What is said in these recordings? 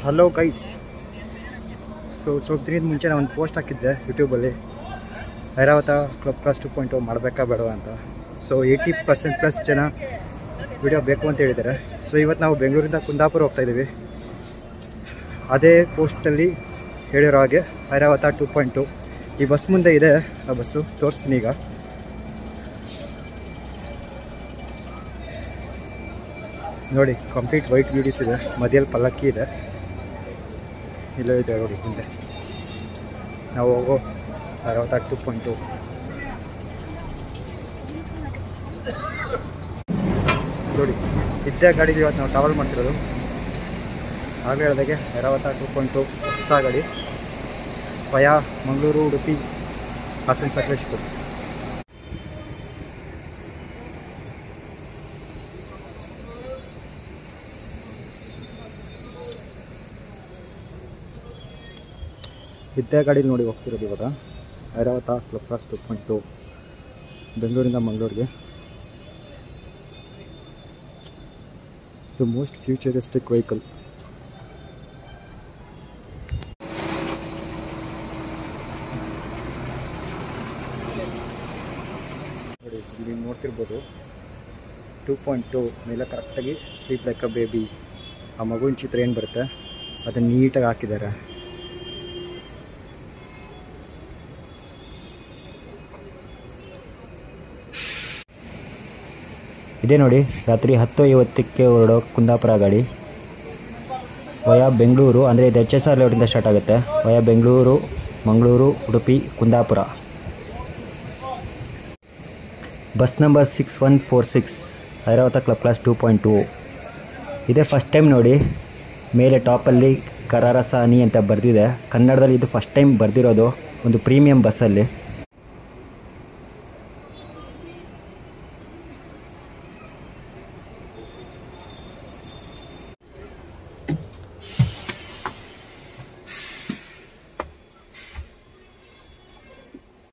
Hello guys. ಸ್ವಲ್ಪ ದಿನದ ಮುಂಚೆ ನಾನು ಒಂದು ಪೋಸ್ಟ್ ಹಾಕಿದ್ದೆ ಯೂಟ್ಯೂಬಲ್ಲಿ, ಐರಾವತ ಕ್ಲಬ್ ಕ್ಲಾಸ್ 2.0 ಮಾಡಬೇಕಾ ಬೇಡವಾ ಅಂತ. ಸೊ 80% ಪ್ಲಸ್ ಜನ ವಿಡಿಯೋ ಬೇಕು ಅಂತ ಹೇಳಿದ್ದಾರೆ. ಸೊ ಇವತ್ತು ನಾವು ಬೆಂಗಳೂರಿಂದ ಕುಂದಾಪುರ ಹೋಗ್ತಾಯಿದ್ದೀವಿ. ಅದೇ ಪೋಸ್ಟಲ್ಲಿ ಹೇಳಿರೋ ಹಾಗೆ ಐರಾವತ 2.0 ಈ ಬಸ್ ಮುಂದೆ ಇದೆ. ಆ ಬಸ್ಸು ತೋರಿಸ್ತೀನಿ ಈಗ. ನೋಡಿ, ಕಂಪ್ಲೀಟ್ ವೈಟ್ ಬ್ಯೂಟೀಸ್ ಇದೆ, ಮಧ್ಯದಲ್ಲಿ ಪಲ್ಲಕ್ಕಿ ಇದೆ, ಇಲ್ಲೇ ಇದೆ ನೋಡಿ ಮುಂದೆ. ನಾವು ಹೋಗೋ ಐರಾವತ 2.0. ನೋಡಿ, ಇದ್ದೇ ಗಾಡೀಲಿ ಇವತ್ತು ನಾವು ಟ್ರಾವೆಲ್ ಮಾಡ್ತಿರೋದು. ಆಗಲೇ ಹೇಳಿದಾಗೆ ಐರಾವತ 2.0 ಹೊಸ ಗಾಡಿ, ವಯಾ ಮಂಗಳೂರು, ಉಡುಪಿ, ಹಾಸನ, ಸಕಲೇಶಪುರ. ಇದ್ದೇ ಗಾಡೀಲಿ ನೋಡಿ ಹೋಗ್ತಿರೋದು ಇವಾಗ. ಐರಾವತ ಕ್ಲಬ್ ಕ್ಲಾಸ್ 2.0 ಬೆಂಗಳೂರಿಂದ ಮಂಗಳೂರಿಗೆ. The most futuristic vehicle. ನೋಡಿ, ಇಲ್ಲಿ ನೋಡ್ತಿರ್ಬೋದು 2.0 ಮೇಲೆ ಕರೆಕ್ಟಾಗಿ ಸ್ಲೀಪ್ ಲೈಕ್ ಅ ಬೇಬಿ, ಆ ಮಗುವಿನ ಚಿತ್ರ ಏನು ಬರುತ್ತೆ ಅದನ್ನು ನೀಟಾಗಿ ಹಾಕಿದ್ದಾರೆ. ಇದೇ ನೋಡಿ, ರಾತ್ರಿ 10:50ಕ್ಕೆ ಹೊರಡೋ ಕುಂದಾಪುರ ಗಾಡಿ. ವಯಾ ಬೆಂಗಳೂರು, ಅಂದರೆ ಇದು HSR ಲೇಔಟಿಂದ ಸ್ಟಾರ್ಟ್ ಆಗುತ್ತೆ. Via Bengaluru, Mangaluru, Udupi, Kundapura. Bus number 6146, Airavat club class 2.0. ಇದೇ ಫಸ್ಟ್ ಟೈಮ್ ನೋಡಿ, ಮೇಲೆ ಟಾಪಲ್ಲಿ ಕರಾರಸಾನಿ ಅಂತ ಬರೆದಿದೆ. ಕನ್ನಡದಲ್ಲಿ ಇದು ಫಸ್ಟ್ ಟೈಮ್ ಬರೆದಿರೋದು ಒಂದು ಪ್ರೀಮಿಯಂ ಬಸ್ಸಲ್ಲಿ.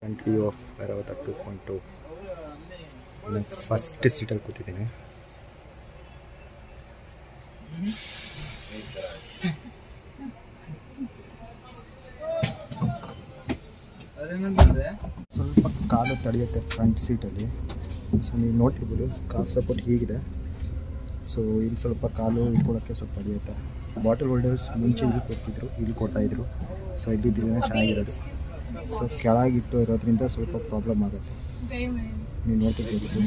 Front view of Airavat 2.0. ನಾನು ಫಸ್ಟ್ ಸೀಟಲ್ಲಿ ಕೂತಿದ್ದೀನಿ. ಸ್ವಲ್ಪ ಕಾಲು ತಡೆಯುತ್ತೆ ಫ್ರಂಟ್ ಸೀಟಲ್ಲಿ. ಸೊ ನೀವು ನೋಡ್ತಿರ್ಬೋದು, ಕಾಫ್ ಸಪೋರ್ಟ್ ಹೀಗಿದೆ. ಸೊ ಇಲ್ಲಿ ಸ್ವಲ್ಪ ಕಾಲು ಇಟ್ಕೊಳ್ಳೋಕ್ಕೆ ಸ್ವಲ್ಪ ತಡೆಯುತ್ತೆ. ಬಾಟಲ್ ಹೋಲ್ಡರ್ಸ್ ಮುಂಚೆ ಇಲ್ಲಿ ಕೊಡ್ತಿದ್ರು, ಇಲ್ಲಿ ಕೊಡ್ತಾಯಿದ್ರು. ಸೊ ಇಲ್ಲಿದ್ದರೆ ಚೆನ್ನಾಗಿರೋದು. ಸೊ ಕೆಳಗಿಟ್ಟು ಇರೋದ್ರಿಂದ ಸ್ವಲ್ಪ ಪ್ರಾಬ್ಲಮ್ ಆಗುತ್ತೆ. ನೀವು ನೋಡ್ತಿರ್ಬೋದು.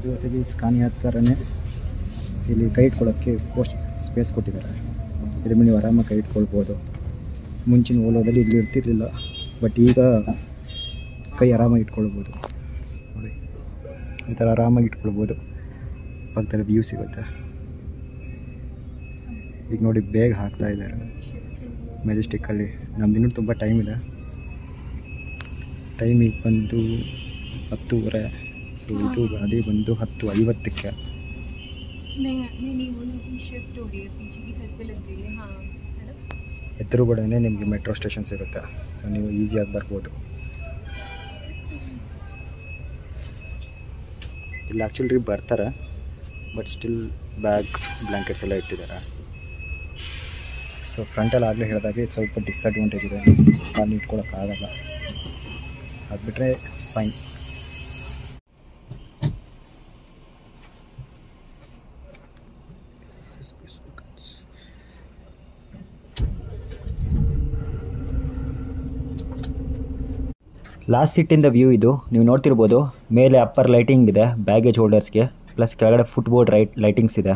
ಜೊತೆಗೆ ಸ್ಕಾನಿಯಾ ಥರನೇ ಇಲ್ಲಿ ಕೈ ಇಟ್ಕೊಳ್ಳೋಕ್ಕೆ ಸ್ಪೇಸ್ ಕೊಟ್ಟಿದ್ದಾರೆ. ಇದ್ರ ಮೇಲೆ ನೀವು ಆರಾಮಾಗಿ ಕೈ ಇಟ್ಕೊಳ್ಬೋದು. ಮುಂಚಿನ ಓಲೋದಲ್ಲಿ ಇಲ್ಲಿ ಇರ್ತಿರ್ಲಿಲ್ಲ, ಬಟ್ ಈಗ ಕೈ ಆರಾಮಾಗಿ ಇಟ್ಕೊಳ್ಬೋದು. ನೋಡಿ, ಈ ಥರ ಆರಾಮಾಗಿ ಇಟ್ಕೊಳ್ಬೋದು. ಪಕ್ಕದಲ್ಲಿ ವ್ಯೂ ಸಿಗುತ್ತೆ. ಈಗ ನೋಡಿ, ಬೇಗ ಹಾಕ್ತಾ ಇದ್ದಾರೆ ಮೆಜೆಸ್ಟಿಕ್ಕಲ್ಲಿ. ನಮ್ದು ಇನ್ನೂ ತುಂಬ ಟೈಮ್ ಇದೆ. ಟೈಮ್ ಈಗ ಬಂದು 10:30. ಸೊ ಇದು ಗಾಡಿ ಬಂದು 10:50ಕ್ಕೆ. ಎದುರುಗಡೆನೇ ನಿಮಗೆ ಮೆಟ್ರೋ ಸ್ಟೇಷನ್ ಸಿಗುತ್ತೆ. ಸೊ ನೀವು ಈಸಿಯಾಗಿ ಬರ್ಬೋದು. ಇಲ್ಲಿ ಆ್ಯಕ್ಚುಲಿ ಬರ್ತಾರೆ, ಬಟ್ ಸ್ಟಿಲ್ ಬ್ಯಾಗ್, ಬ್ಲ್ಯಾಂಕೆಟ್ಸ್ ಎಲ್ಲ ಇಟ್ಟಿದ್ದಾರೆ. ಸೊ ಫ್ರಂಟಲ್ಲಿ ಆಗಲೇ ಹೇಳಿದಾಗೆ ಇದು ಸ್ವಲ್ಪ ಡಿಸ್ಅಡ್ವಾಂಟೇಜ್ ಇದೆ, ಕಾಲು ಇಟ್ಕೊಳ್ಳೋಕ್ಕಾಗಲ್ಲ. ಅದು ಬಿಟ್ಟರೆ ಫೈನ್. ಲಾಸ್ಟ್ ಸೀಟಿಂದ ವ್ಯೂ ಇದು. ನೀವು ನೋಡ್ತಿರ್ಬೋದು, ಮೇಲೆ ಅಪ್ಪರ್ ಲೈಟಿಂಗ್ ಇದೆ ಬ್ಯಾಗೇಜ್ ಹೋಲ್ಡರ್ಸ್ಗೆ, ಪ್ಲಸ್ ಕೆಳಗಡೆ ಫುಟ್ಬೋರ್ಡ್ ಲೈಟಿಂಗ್ಸ್ ಇದೆ.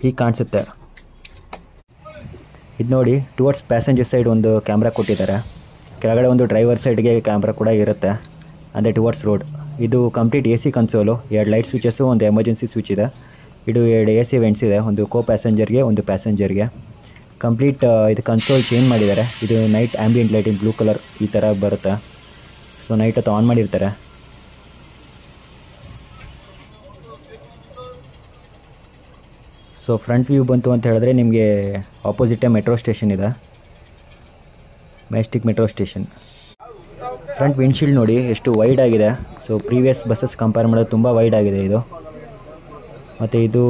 ಹೀಗೆ ಕಾಣಿಸುತ್ತೆ. ಇದು ನೋಡಿ, ಟುವರ್ಡ್ಸ್ ಪ್ಯಾಸೆಂಜರ್ ಸೈಡ್ ಒಂದು ಕ್ಯಾಮ್ರಾ ಕೊಟ್ಟಿದ್ದಾರೆ. ಕೆಳಗಡೆ ಒಂದು ಡ್ರೈವರ್ ಸೈಡ್ಗೆ ಕ್ಯಾಮ್ರಾ ಕೂಡ ಇರುತ್ತೆ, ಅಂದರೆ ಟುವರ್ಡ್ಸ್ ರೋಡ್. ಇದು ಕಂಪ್ಲೀಟ್ AC ಕನ್ಸೋಲು, 2 ಲೈಟ್ ಸ್ವಿಚಸ್ಸು, ಒಂದು ಎಮರ್ಜೆನ್ಸಿ ಸ್ವಿಚ್ ಇದೆ. ಇದು 2 AC ವೆಂಟ್ಸ್ ಇದೆ, ಒಂದು ಕೋ ಪ್ಯಾಸೆಂಜರ್ಗೆ, ಒಂದು ಪ್ಯಾಸೆಂಜರ್ಗೆ. ಕಂಪ್ಲೀಟ್ ಇದು ಕನ್ಸೋಲ್ ಚೇಂಜ್ ಮಾಡಿದ್ದಾರೆ. ಇದು night ambient lighting blue colour ಈ ಥರ ಬರುತ್ತೆ. ಸೊ ನೈಟ್ ಹೊತ್ತು ಆನ್ ಮಾಡಿರ್ತಾರೆ. ಸೊ ಫ್ರಂಟ್ ವ್ಯೂ ಬಂತು ಅಂತ ಹೇಳಿದ್ರೆ ನಿಮಗೆ ಆಪೋಸಿಟೇ ಮೆಟ್ರೋ ಸ್ಟೇಷನ್ ಇದೆ, Majestic metro station. Front windshield ನೋಡಿ ಎಷ್ಟು ವೈಡ್ ಆಗಿದೆ. ಸೊ ಪ್ರೀವಿಯಸ್ ಬಸ್ಸಸ್ ಕಂಪೇರ್ ಮಾಡೋದು ತುಂಬ ವೈಡ್ ಆಗಿದೆ ಇದು. ಮತ್ತು ಇದು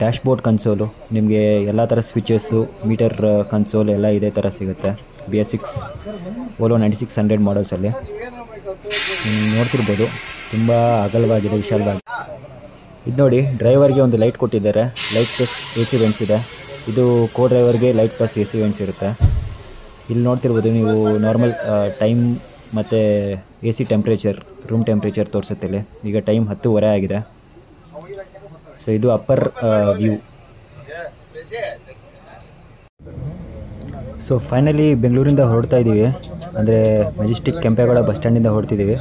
ಡ್ಯಾಶ್ಬೋರ್ಡ್ ಕನ್ಸೋಲು, ನಿಮಗೆ ಎಲ್ಲ ಥರ ಸ್ವಿಚಸ್ಸು, ಮೀಟರ್ ಕನ್ಸೋಲ್ ಎಲ್ಲ ಇದೇ ಥರ ಸಿಗುತ್ತೆ. BS6 ಓಲೋ 9600 ಮಾಡಲ್ಸಲ್ಲಿ ನೋಡ್ತಿರ್ಬೋದು. ತುಂಬ ಅಗಲವಾಗಿದೆ, ವಿಶಾಲವಾಗಿ. ಇದು ನೋಡಿ, ಡ್ರೈವರ್ಗೆ ಒಂದು ಲೈಟ್ ಕೊಟ್ಟಿದ್ದಾರೆ. ಲೈಟ್ ಪ್ಲಸ್ AC ವೆಂಟ್ಸ್ ಇದೆ. ಇದು ಕೋ ಡ್ರೈವರ್ಗೆ ಲೈಟ್ ಪ್ಲಸ್ AC ವೆಂಟ್ಸ್ ಇರುತ್ತೆ. ಇಲ್ಲಿ ನೋಡ್ತಿರ್ಬೋದು ನೀವು, ನಾರ್ಮಲ್ ಟೈಮ್ ಮತ್ತು AC ಟೆಂಪ್ರೇಚರ್, ರೂಮ್ ಟೆಂಪ್ರೇಚರ್ ತೋರಿಸುತ್ತೆ ಇಲ್ಲಿ. ಈಗ ಟೈಮ್ 10:30 ಆಗಿದೆ. ಸೊ ಇದು ಅಪ್ಪರ್ ವ್ಯೂ. ಸೊ ಫೈನಲಿ ಬೆಂಗಳೂರಿಂದ ಹೊರಡ್ತಾ ಇದ್ದೀವಿ. ಅಂದರೆ ಮೆಜೆಸ್ಟಿಕ್ ಕೆಂಪೇಗೌಡ ಬಸ್ ಸ್ಟ್ಯಾಂಡಿಂದ ಹೊರಡ್ತಿದ್ದೀವಿ.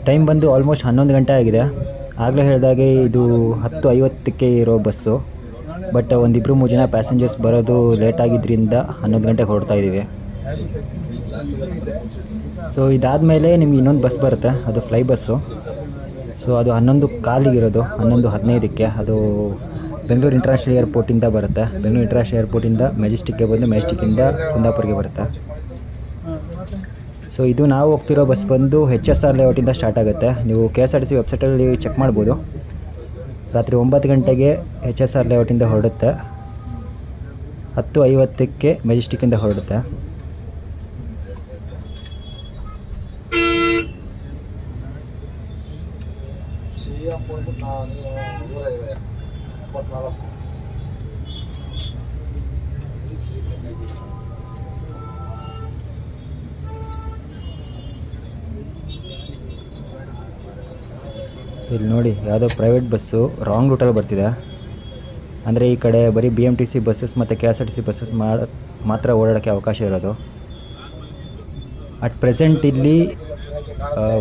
ಟೈಮ್ ಬಂದು ಆಲ್ಮೋಸ್ಟ್ 11 ಗಂಟೆ ಆಗಿದೆ. ಆಗಲೇ ಹೇಳಿದಾಗೆ ಇದು 10:50ಕ್ಕೆ ಇರೋ ಬಸ್ಸು. ಬಟ್ ಒಂದಿಬ್ಬರು 3 ಜನ ಪ್ಯಾಸೆಂಜರ್ಸ್ ಬರೋದು ಲೇಟ್ ಆಗಿದ್ದರಿಂದ 11 ಗಂಟೆಗೆ ಹೊರಡ್ತಾ ಇದ್ದೀವಿ. ಸೊ ಇದಾದಮೇಲೆ ನಿಮ್ಗೆ ಇನ್ನೊಂದು ಬಸ್ ಬರುತ್ತೆ, ಅದು ಫ್ಲೈ ಬಸ್ಸು. ಸೊ ಅದು 11:15 11:15ಕ್ಕೆ. ಅದು ಬೆಂಗಳೂರು ಇಂಟರ್ನ್ಯಾಷನಲ್ ಏರ್ಪೋರ್ಟಿಂದ ಬರುತ್ತೆ. ಬೆಂಗಳೂರು ಇಂಟರ್ನ್ಯಾಷನಲ್ ಏರ್ಪೋರ್ಟಿಂದ ಮೆಜೆಸ್ಟಿಕ್ಗೆ ಬಂದು ಮೆಜೆಸ್ಟಿಕ್ಕಿಂದ ಕುಂದಾಪುರ್ಗೆ ಬರುತ್ತೆ. ಸೊ ಇದು ನಾವು ಹೋಗ್ತಿರೋ ಬಸ್ ಬಂದು HSR ಲೇಔಟಿಂದ ಸ್ಟಾರ್ಟ್ ಆಗುತ್ತೆ. ನೀವು KSRTC ವೆಬ್ಸೈಟಲ್ಲಿ ಚೆಕ್ ಮಾಡ್ಬೋದು. ರಾತ್ರಿ 9 ಗಂಟೆಗೆ HSR ಲೇಔಟಿಂದ ಹೊರಡುತ್ತೆ. 10:50ಕ್ಕೆ ಮೆಜೆಸ್ಟಿಕ್ಕಿಂದ ಹೊರಡುತ್ತೆ. ಇಲ್ಲಿ ನೋಡಿ, ಯಾವುದೋ ಪ್ರೈವೇಟ್ ಬಸ್ಸು ರಾಂಗ್ ರೂಟಲ್ಲಿ ಬರ್ತಿದೆ. ಅಂದರೆ ಈ ಕಡೆ ಬರೀ BMTC ಬಸ್ಸಸ್ ಮತ್ತು KSRTC ಬಸ್ಸಸ್ ಮಾತ್ರ ಓಡಾಡೋಕ್ಕೆ ಅವಕಾಶ ಇರೋದು. ಅಟ್ ಪ್ರೆಸೆಂಟ್ ಇಲ್ಲಿ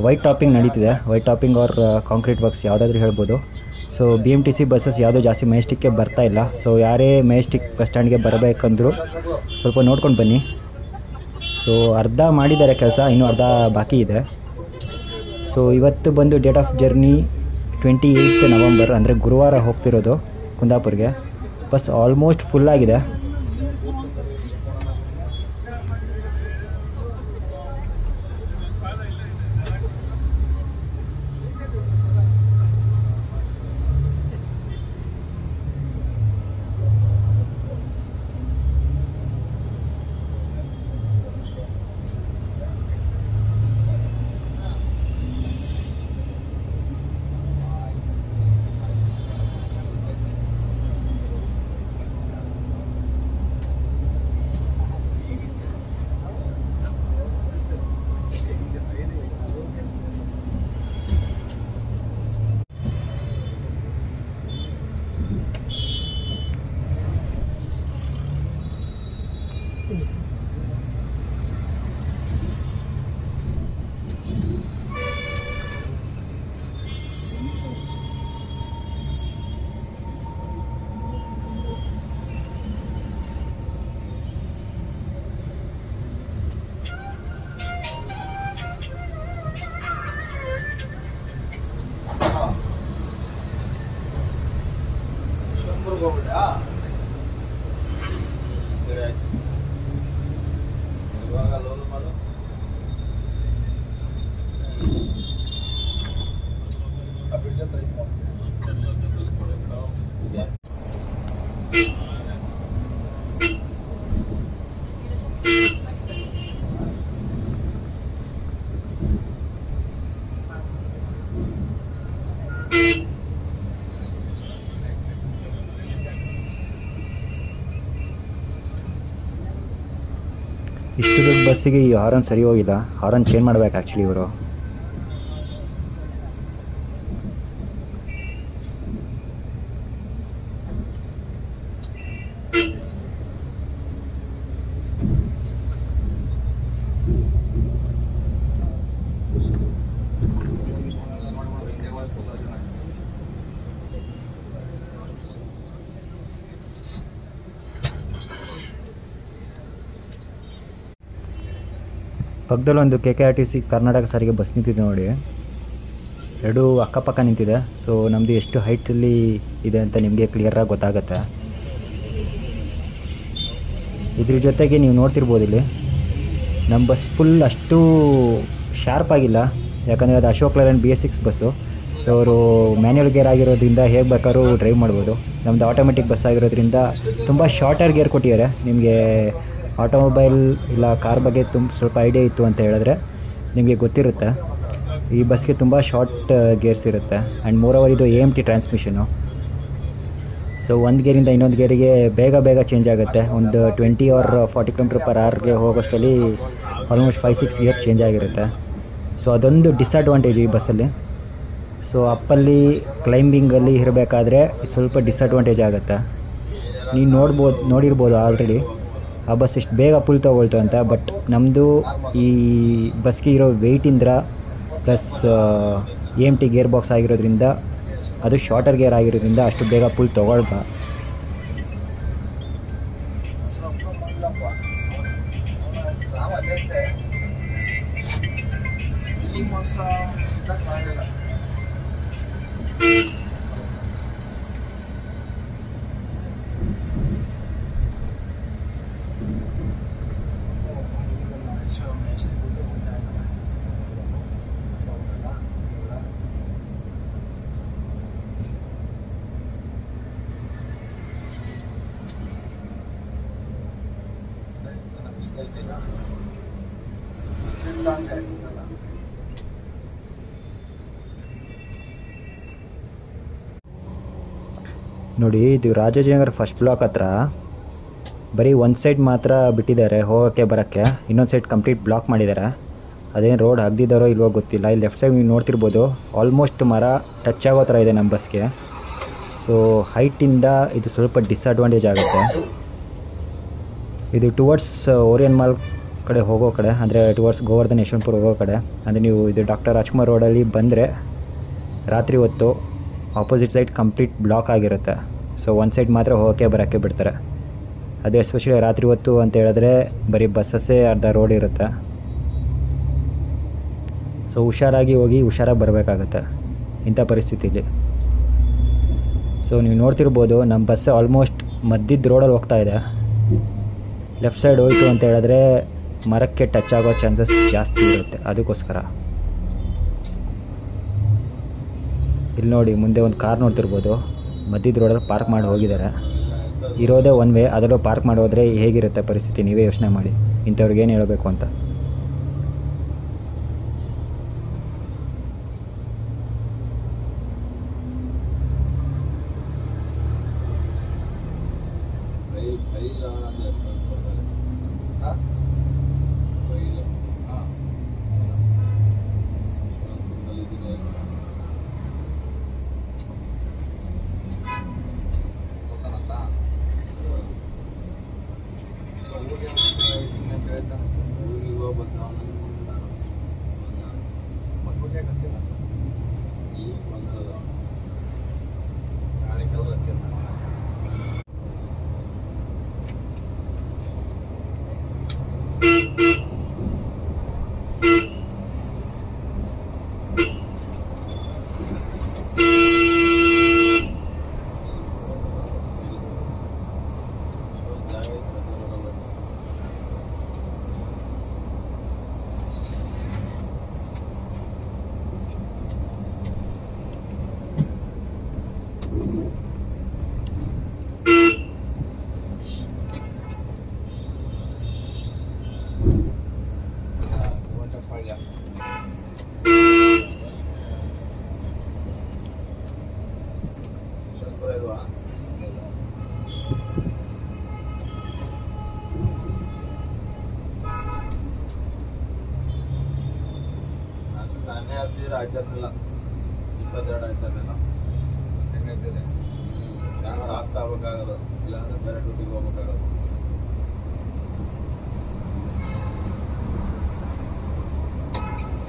ವೈಟ್ ಟಾಪಿಂಗ್ ನಡೀತಿದೆ. White topping or concrete works ಯಾವುದಾದ್ರೂ ಹೇಳ್ಬೋದು. ಸೊ BMTC ಬಸ್ಸಸ್ ಯಾವುದೋ ಜಾಸ್ತಿ ಮೆಜೆಸ್ಟಿಕ್ಗೆ ಬರ್ತಾ ಇಲ್ಲ. ಸೊ ಯಾರೇ ಮೆಜೆಸ್ಟಿಕ್ ಬಸ್ ಸ್ಟ್ಯಾಂಡ್ಗೆ ಬರಬೇಕಂದ್ರೂ ಸ್ವಲ್ಪ ನೋಡ್ಕೊಂಡು ಬನ್ನಿ. ಸೊ ಅರ್ಧ ಮಾಡಿದ್ದಾರೆ ಕೆಲಸ, ಇನ್ನೂ ಅರ್ಧ ಬಾಕಿ ಇದೆ. ಸೊ ಇವತ್ತು ಬಂದು ಡೇಟ್ ಆಫ್ ಜರ್ನಿ 28 ನವಂಬರ್, ಅಂದರೆ ಗುರುವಾರ ಹೋಗ್ತಿರೋದು ಕುಂದಾಪುರ್ಗೆ. Bus almost ಫುಲ್ಲಾಗಿದೆ. ಇಷ್ಟು ದೊಡ್ಡ ಬಸ್ಸಿಗೆ ಈ ಹಾರನ್ ಸರಿ ಹೋಗಿಲ್ಲ. ಹಾರನ್ ಚೇಂಜ್ ಮಾಡಬೇಕು ಆ್ಯಕ್ಚುಲಿ ಇವರು. ಪಕ್ಕದಲ್ಲೊಂದು KKRTC ಕರ್ನಾಟಕ ಸಾರಿಗೆ ಬಸ್ ನಿಂತಿದೆ ನೋಡಿ, ಎರಡೂ ಅಕ್ಕಪಕ್ಕ ನಿಂತಿದೆ. ಸೊ ನಮ್ಮದು ಎಷ್ಟು ಹೈಟಲ್ಲಿ ಇದೆ ಅಂತ ನಿಮಗೆ ಕ್ಲಿಯರಾಗಿ ಗೊತ್ತಾಗುತ್ತೆ. ಇದ್ರ ಜೊತೆಗೆ ನೀವು ನೋಡ್ತಿರ್ಬೋದು ಇಲ್ಲಿ ನಮ್ಮ ಬಸ್ ಫುಲ್ ಅಷ್ಟು ಶಾರ್ಪ್ ಆಗಿಲ್ಲ, ಯಾಕಂದರೆ ಅದು Ashok Leyland BS6 bus. So ಅವರು ಮ್ಯಾನ್ಯುವಲ್ ಗೇರ್ ಆಗಿರೋದ್ರಿಂದ ಹೇಗೆ ಬೇಕಾದ್ರೂ ಡ್ರೈವ್ ಮಾಡ್ಬೋದು. ನಮ್ಮದು ಆಟೋಮೆಟಿಕ್ ಬಸ್ ಆಗಿರೋದ್ರಿಂದ ತುಂಬ ಶಾರ್ಟರ್ ಗೇರ್ ಕೊಟ್ಟಿದ್ದಾರೆ. ನಿಮಗೆ ಆಟೋಮೊಬೈಲ್ ಇಲ್ಲ ಕಾರ್ ಬಗ್ಗೆ ಸ್ವಲ್ಪ ಐಡಿಯಾ ಇತ್ತು ಅಂತ ಹೇಳಿದ್ರೆ ನಿಮಗೆ ಗೊತ್ತಿರುತ್ತೆ. ಈ ಬಸ್ಗೆ ತುಂಬ ಶಾರ್ಟ್ ಗೇರ್ಸ್ ಇರುತ್ತೆ. ಆ್ಯಂಡ್ ಮೋರೋವರ್ ಇದು AMT ಟ್ರಾನ್ಸ್ಮಿಷನ್ನು. ಸೊ ಒಂದು ಗೇರಿಂದ ಇನ್ನೊಂದು ಗೇರಿಗೆ ಬೇಗ ಚೇಂಜ್ ಆಗುತ್ತೆ. ಒಂದು 20 or 40 km/hಗೆ ಹೋಗೋಷ್ಟರಲ್ಲಿ ಆಲ್ಮೋಸ್ಟ್ 5-6 ಗೇರ್ಸ್ ಚೇಂಜ್ ಆಗಿರುತ್ತೆ. ಸೊ ಅದೊಂದು ಡಿಸ್ಅಡ್ವಾಂಟೇಜ್ ಈ ಬಸ್ಸಲ್ಲಿ. ಸೊ ಅಪ್ಪಲ್ಲಿ ಕ್ಲೈಂಬಿಂಗಲ್ಲಿ ಇರಬೇಕಾದ್ರೆ ಇದು ಸ್ವಲ್ಪ ಡಿಸ್ಅಡ್ವಾಂಟೇಜ್ ಆಗುತ್ತೆ. ನೀವು ನೋಡಿರ್ಬೋದು ಆಲ್ರೆಡಿ ಆ ಬಸ್ ಎಷ್ಟು ಬೇಗ ಪುಲ್ ತೊಗೊಳ್ತು ಅಂತ. ಬಟ್ ನಮ್ಮದು ಈ ಬಸ್ಗೆ ಇರೋ ವೆಯ್ಟಿಂದ ಪ್ಲಸ್ AMT ಗೇರ್ ಬಾಕ್ಸ್ ಆಗಿರೋದ್ರಿಂದ, ಅದು ಶಾರ್ಟರ್ ಗೇರ್ ಆಗಿರೋದ್ರಿಂದ ಅಷ್ಟು ಬೇಗ ಪುಲ್ ತೊಗೊಳ್ಬ. ನೋಡಿ, ಇದು ರಾಜಾಜಿನಗರ ಫಸ್ಟ್ ಬ್ಲಾಕ್ ಹತ್ರ ಬರೀ ಒಂದು ಸೈಡ್ ಮಾತ್ರ ಬಿಟ್ಟಿದ್ದಾರೆ ಹೋಗೋಕ್ಕೆ ಬರೋಕ್ಕೆ. ಇನ್ನೊಂದು ಸೈಡ್ ಕಂಪ್ಲೀಟ್ ಬ್ಲಾಕ್ ಮಾಡಿದ್ದಾರೆ. ಅದೇನು ರೋಡ್ ಹಾಕ್ದಿದ್ದಾರೋ ಇಲ್ವೋ ಗೊತ್ತಿಲ್ಲ. ಇಲ್ಲಿ ಲೆಫ್ಟ್ ಸೈಡ್ ನೀವು ನೋಡ್ತಿರ್ಬೋದು, ಆಲ್ಮೋಸ್ಟ್ ಮರ ಟಚ್ ಆಗೋ ಥರ ಇದೆ ನಮ್ಮ ಬಸ್ಗೆ. ಸೊ ಹೈಟಿಂದ ಇದು ಸ್ವಲ್ಪ ಡಿಸ್ಅಡ್ವಾಂಟೇಜ್ ಆಗುತ್ತೆ. ಇದು ಟುವರ್ಡ್ಸ್ ಓರಿಯನ್ ಮಾಲ್ ಕಡೆ ಹೋಗೋ ಕಡೆ, ಅಂದರೆ ಟುವರ್ಡ್ಸ್ ಗೋವರ್ಧನ್ ಯಶವಂತಪುರ ಹೋಗೋ ಕಡೆ. ಅಂದರೆ ನೀವು ಇದು ಡಾಕ್ಟರ್ ರಾಜ್ಕುಮಾರ್ ರೋಡಲ್ಲಿ ಬಂದರೆ ರಾತ್ರಿ ಹೊತ್ತು ಆಪೋಸಿಟ್ ಸೈಡ್ ಕಂಪ್ಲೀಟ್ ಬ್ಲಾಕ್ ಆಗಿರುತ್ತೆ. ಸೊ ಒಂದು ಸೈಡ್ ಮಾತ್ರ ಹೋಗೋಕ್ಕೆ ಬರೋಕ್ಕೆ ಬಿಡ್ತಾರೆ. ಅದು ಎಸ್ಪೆಷಲಿ ರಾತ್ರಿ ಹೊತ್ತು ಅಂತ ಹೇಳಿದ್ರೆ ಬರೀ ಬಸ್ಸಸ್ಸೇ ಅರ್ಧ ರೋಡ್ ಇರುತ್ತೆ. ಸೊ ಹುಷಾರಾಗಿ ಹೋಗಿ ಹುಷಾರಾಗಿ ಬರಬೇಕಾಗತ್ತೆ ಇಂಥ ಪರಿಸ್ಥಿತಿಲಿ. ಸೊ ನೀವು ನೋಡ್ತಿರ್ಬೋದು, ನಮ್ಮ ಬಸ್ ಆಲ್ಮೋಸ್ಟ್ ಮಧ್ಯದ ರೋಡಲ್ಲಿ ಹೋಗ್ತಾ ಇದೆ. ಲೆಫ್ಟ್ ಸೈಡ್ ಹೋಯಿತು ಅಂತ ಹೇಳಿದ್ರೆ ಮರಕ್ಕೆ ಟಚ್ ಆಗೋ ಚಾನ್ಸಸ್ ಜಾಸ್ತಿ ಇರುತ್ತೆ. ಅದಕ್ಕೋಸ್ಕರ ಇಲ್ಲಿ ನೋಡಿ, ಮುಂದೆ ಒಂದು ಕಾರ್ ನೋಡ್ತಿರ್ಬೋದು, ಮಧ್ಯದ ರೋಡಲ್ಲಿ ಪಾರ್ಕ್ ಮಾಡಿ ಹೋಗಿದ್ದಾರೆ. ಇರೋದೇ ಒನ್ ವೇ, ಅದರಲ್ಲೂ ಪಾರ್ಕ್ ಮಾಡಿ ಹೋದರೆ ಹೇಗಿರುತ್ತೆ ಪರಿಸ್ಥಿತಿ ನೀವೇ ಯೋಚನೆ ಮಾಡಿ. ಇಂಥವ್ರಿಗೆ ಏನು ಹೇಳಬೇಕು ಅಂತ. ಆಯ್ತಾರಲ್ಲ 22 ಆಯ್ತಾರಲ್ಲ ಹೆಂಗೈತಿದೆ ಯಾರು ಆಗ್ತಾ ಆಗ್ಬೇಕಾಗಲ್ಲ, ಇಲ್ಲಾಂದ್ರೆ ಬೇರೆ ಡ್ಯೂಟಿಗೆ ಹೋಗ್ಬೇಕಾಗಲ್ಲ.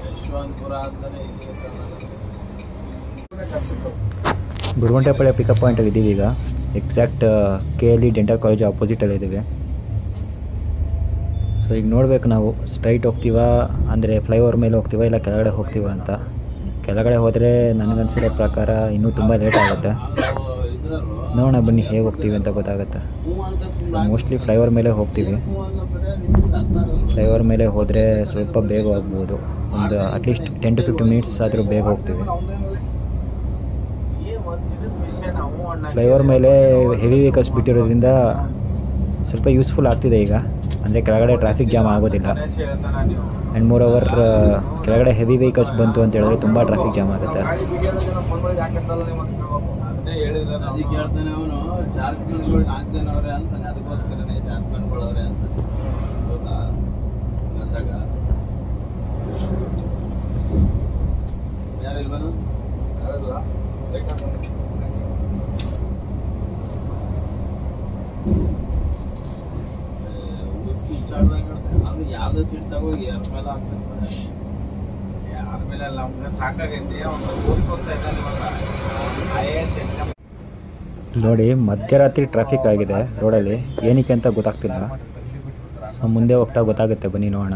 ಯಶವಂತಪುರ ಅಂತಾನೆ ಗುರುಗುಂಟೆಪಾಳ್ಯ ಪಿಕಪ್ ಪಾಯಿಂಟಲ್ಲಿ ಇದ್ದೀವಿ ಈಗ. ಎಕ್ಸಾಕ್ಟ್ KLE ಡೆಂಟಲ್ ಕಾಲೇಜ್ ಆಪೋಸಿಟಲ್ಲಿ ಇದ್ದೀವಿ. ಸೊ ಈಗ ನೋಡಬೇಕು ನಾವು ಸ್ಟ್ರೈಟ್ ಹೋಗ್ತೀವಾ, ಅಂದರೆ ಫ್ಲೈಓವರ್ ಮೇಲೆ ಹೋಗ್ತೀವಾ, ಇಲ್ಲ ಕೆಳಗಡೆ ಹೋಗ್ತೀವಾ ಅಂತ. ಕೆಳಗಡೆ ಹೋದರೆ ನನಗನ್ಸಿರೋ ಪ್ರಕಾರ ಇನ್ನೂ ತುಂಬ ಲೇಟ್ ಆಗುತ್ತೆ. ನೋಡೋಣ ಬನ್ನಿ ಹೇಗೆ ಹೋಗ್ತೀವಿ ಅಂತ ಗೊತ್ತಾಗುತ್ತೆ. ಮೋಸ್ಟ್ಲಿ ಫ್ಲೈಓವರ್ ಮೇಲೆ ಹೋಗ್ತೀವಿ. ಫ್ಲೈಓವರ್ ಮೇಲೆ ಹೋದರೆ ಸ್ವಲ್ಪ ಬೇಗ ಹೋಗ್ಬೋದು, ಒಂದು ಅಟ್ಲೀಸ್ಟ್ 10 to 15 ಮಿನಿಟ್ಸ್ ಆದರೂ ಬೇಗ ಹೋಗ್ತೀವಿ. ಫ್ಲೈಓವರ್ ಮೇಲೆ ಹೆವಿ ವೆಹಿಕಲ್ಸ್ ಬಿಟ್ಟಿರೋದ್ರಿಂದ ಸ್ವಲ್ಪ ಯೂಸ್ಫುಲ್ ಆಗ್ತಿದೆ ಈಗ, ಅಂದರೆ ಕೆಳಗಡೆ ಟ್ರಾಫಿಕ್ ಜಾಮ್ ಆಗೋದಿಲ್ಲ. ಆ್ಯಂಡ್ ಮೋರ್ ಓವರ್ ಕೆಳಗಡೆ ಹೆವಿ ವೆಹಿಕಲ್ಸ್ ಬಂತು ಅಂತ ಹೇಳಿದ್ರೆ ತುಂಬ ಟ್ರಾಫಿಕ್ ಜಾಮ್ ಆಗುತ್ತೆ. ಕೇಳ್ತಾನೆ ಅವನು ಜಾರ್ಖಂಡ್ಗಳು 4 ಜನ ಅವರೇ ಅಂತಾನೆ, ಅದಕ್ಕೋಸ್ಕರನೇ ಜಾರ್ಖಂಡ್ಗಳವ್ರೆ ಅಂತ ಹೌದಾ ಅಂದಾಗ ಯಾರಿಲ್ವನು ಅವ್ನು ಯಾವ್ದೋ ಸೀಟ್ ತಗೋಗಿ ಯಾರ ಮೇಲೆ ಆಗ್ತದೆ, ಯಾರ ಮೇಲೆ ಅಲ್ಲ ಅವ್ನಿಗೆ ಸಾಕಾಗೈತಿ. ಅವ್ನು ಓದ್ಕೊತಾ ಇದ್ದಾನೆ ಇವಾಗ IAS ಎಕ್ಸಾಮ್. ನೋಡಿ ಮಧ್ಯರಾತ್ರಿ ಟ್ರಾಫಿಕ್ ಆಗಿದೆ ರೋಡಲ್ಲಿ, ಏನಕ್ಕೆ ಅಂತ ಗೊತ್ತಾಗ್ತಿಲ್ಲ. ಸೊ ಮುಂದೆ ಹೋಗ್ತಾ ಗೊತ್ತಾಗುತ್ತೆ, ಬನ್ನಿ ನೋಡೋಣ.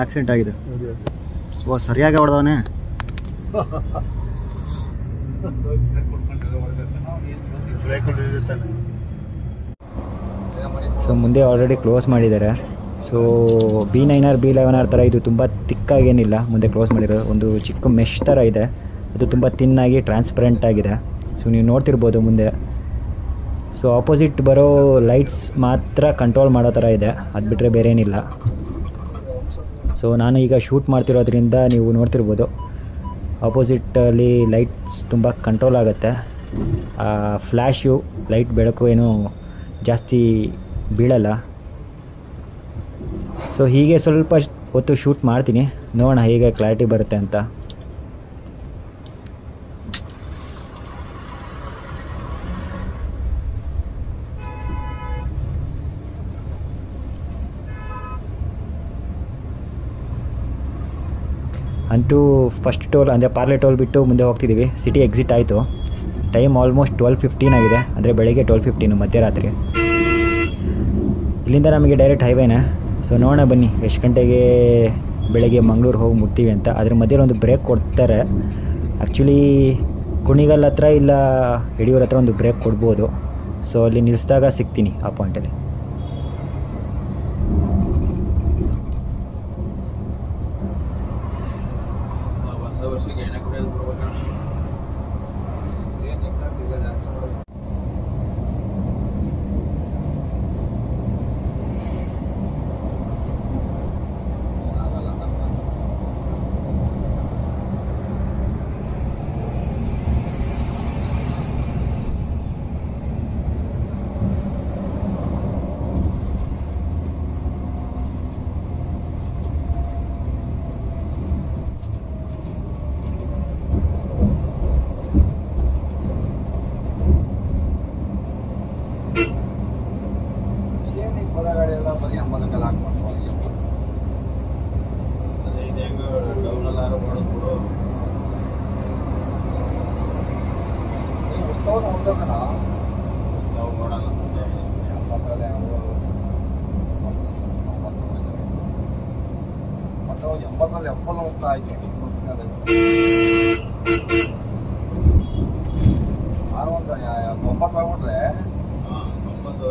ಆಕ್ಸಿಡೆಂಟ್ ಆಗಿದೆ. ಓ ಸರಿಯಾಗಿ ಹೊಡೆದವನೇ. ಸೊ ಮುಂದೆ ಆಲ್ರೆಡಿ ಕ್ಲೋಸ್ ಮಾಡಿದ್ದಾರೆ. ಸೊ B9R B11R ಥರ ಇದು ತುಂಬ ತಿಕ್ಕಾಗೇನಿಲ್ಲ, ಮುಂದೆ ಕ್ಲೋಸ್ ಮಾಡಿರೋದು. ಒಂದು ಚಿಕ್ಕ ಮೆಶ್ ಥರ ಇದೆ, ಅದು ತುಂಬ ತಿನ್ನಾಗಿ ಟ್ರಾನ್ಸ್ಪರೆಂಟ್ ಆಗಿದೆ. ಸೊ ನೀವು ನೋಡ್ತಿರ್ಬೋದು ಮುಂದೆ. ಸೊ ಆಪೋಸಿಟ್ ಬರೋ ಲೈಟ್ಸ್ ಮಾತ್ರ ಕಂಟ್ರೋಲ್ ಮಾಡೋ ಥರ ಇದೆ, ಅದು ಬಿಟ್ಟರೆ ಬೇರೆ ಏನಿಲ್ಲ. ಸೊ ನಾನು ಈಗ ಶೂಟ್ ಮಾಡ್ತಿರೋದ್ರಿಂದ ನೀವು ನೋಡ್ತಿರ್ಬೋದು ಆಪೋಸಿಟ್ಟಲ್ಲಿ ಲೈಟ್ಸ್ ತುಂಬ ಕಂಟ್ರೋಲ್ ಆಗುತ್ತೆ. ಫ್ಲ್ಯಾಶು ಲೈಟ್ ಬೆಳಕು ಏನೂ ಜಾಸ್ತಿ ಬೀಳಲ್ಲ. ಸೊ ಹೀಗೆ ಸ್ವಲ್ಪ ಹೊತ್ತು ಶೂಟ್ ಮಾಡ್ತೀನಿ, ನೋಡೋಣ ಹೇಗೆ ಕ್ಲಾರಿಟಿ ಬರುತ್ತೆ ಅಂತ. ಅಂತೂ ಫಸ್ಟ್ ಟೋಲ್ ಅಂದರೆ ಪಾರ್ಲೆ ಟೋಲ್ ಬಿಟ್ಟು ಮುಂದೆ ಹೋಗ್ತಿದ್ದೀವಿ. ಸಿಟಿ ಎಕ್ಸಿಟ್ ಆಯಿತು. ಟೈಮ್ ಆಲ್ಮೋಸ್ಟ್ 12:15 ಆಗಿದೆ, ಅಂದರೆ ಬೆಳಗ್ಗೆ 12:15 ಮಧ್ಯರಾತ್ರಿ. ಇಲ್ಲಿಂದ ನಮಗೆ ಡೈರೆಕ್ಟ್ ಹೈವೇನೇ. ಸೊ ನೋಡೋಣ ಬನ್ನಿ ಎಷ್ಟು ಗಂಟೆಗೆ ಬೆಳಗ್ಗೆ ಮಂಗಳೂರು ಹೋಗಿ ಮುಟ್ತೀವಿ ಅಂತ. ಅದ್ರ ಮಧ್ಯೆ ಒಂದು ಬ್ರೇಕ್ ಕೊಡ್ತಾರೆ. ಆ್ಯಕ್ಚುಲಿ ಕುಣಿಗಲ್ ಹತ್ರ ಇಲ್ಲ ಯಡಿಯೂರು ಹತ್ರ ಒಂದು ಬ್ರೇಕ್ ಕೊಡ್ಬೋದು. ಸೊ ಅಲ್ಲಿ ನಿಲ್ಲಿಸಿದಾಗ ಸಿಗ್ತೀನಿ ಆ ಪಾಯಿಂಟಲ್ಲಿ. ವರ್ಷಕ್ಕೆ ಎಣ್ಣೆ ಕುಡಿಯೋದು ಬಿಡ್ಬೇಕಣ್ಣ. ಏನು ಕಟ್ಟಿಲ್ಲ ಜಾಸ್ತಿ ಮಾಡೋದು. ಆಗಲ್ಲ ಗಾಡಿ ಎಲ್ಲ ಬರೀ 80 ಹಾಕ್ಬೇಕು. ಅದೇ ಇದು ಹೆಂಗ ಡೌನೆಲ್ಲಾರು ಮಾಡೋದು ಬಿಡು. ಉತ್ಸವ ನೋಡ್ಬೇಕಲ್ಲ, ಉತ್ಸವ ನೋಡಲ್ಲ. 80 ಎಪ್ಪಲ್ ಹೋಗ್ತಾ ಆಯ್ತು. 90 ಆಗ್ಬಿಟ್ರೆ 90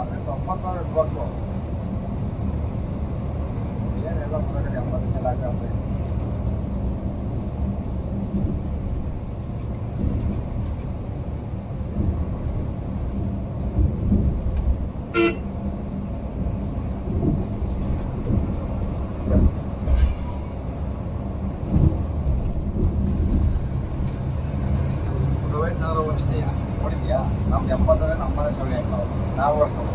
ಅದೇ 90 ಇರ್ಬೇಕು. ಏನೆಲ್ಲ ಹೊರಗಡೆ 80 ಹಾಕಿ ನೋಡಿದ್ಯಾ? ನಮ್ದು 80 ನಮ್ಮದೇ ಸೊಳ್ಳೆ ಹಾಕೋದು, ನಾವು ಹೊಡ್ಕೋದು.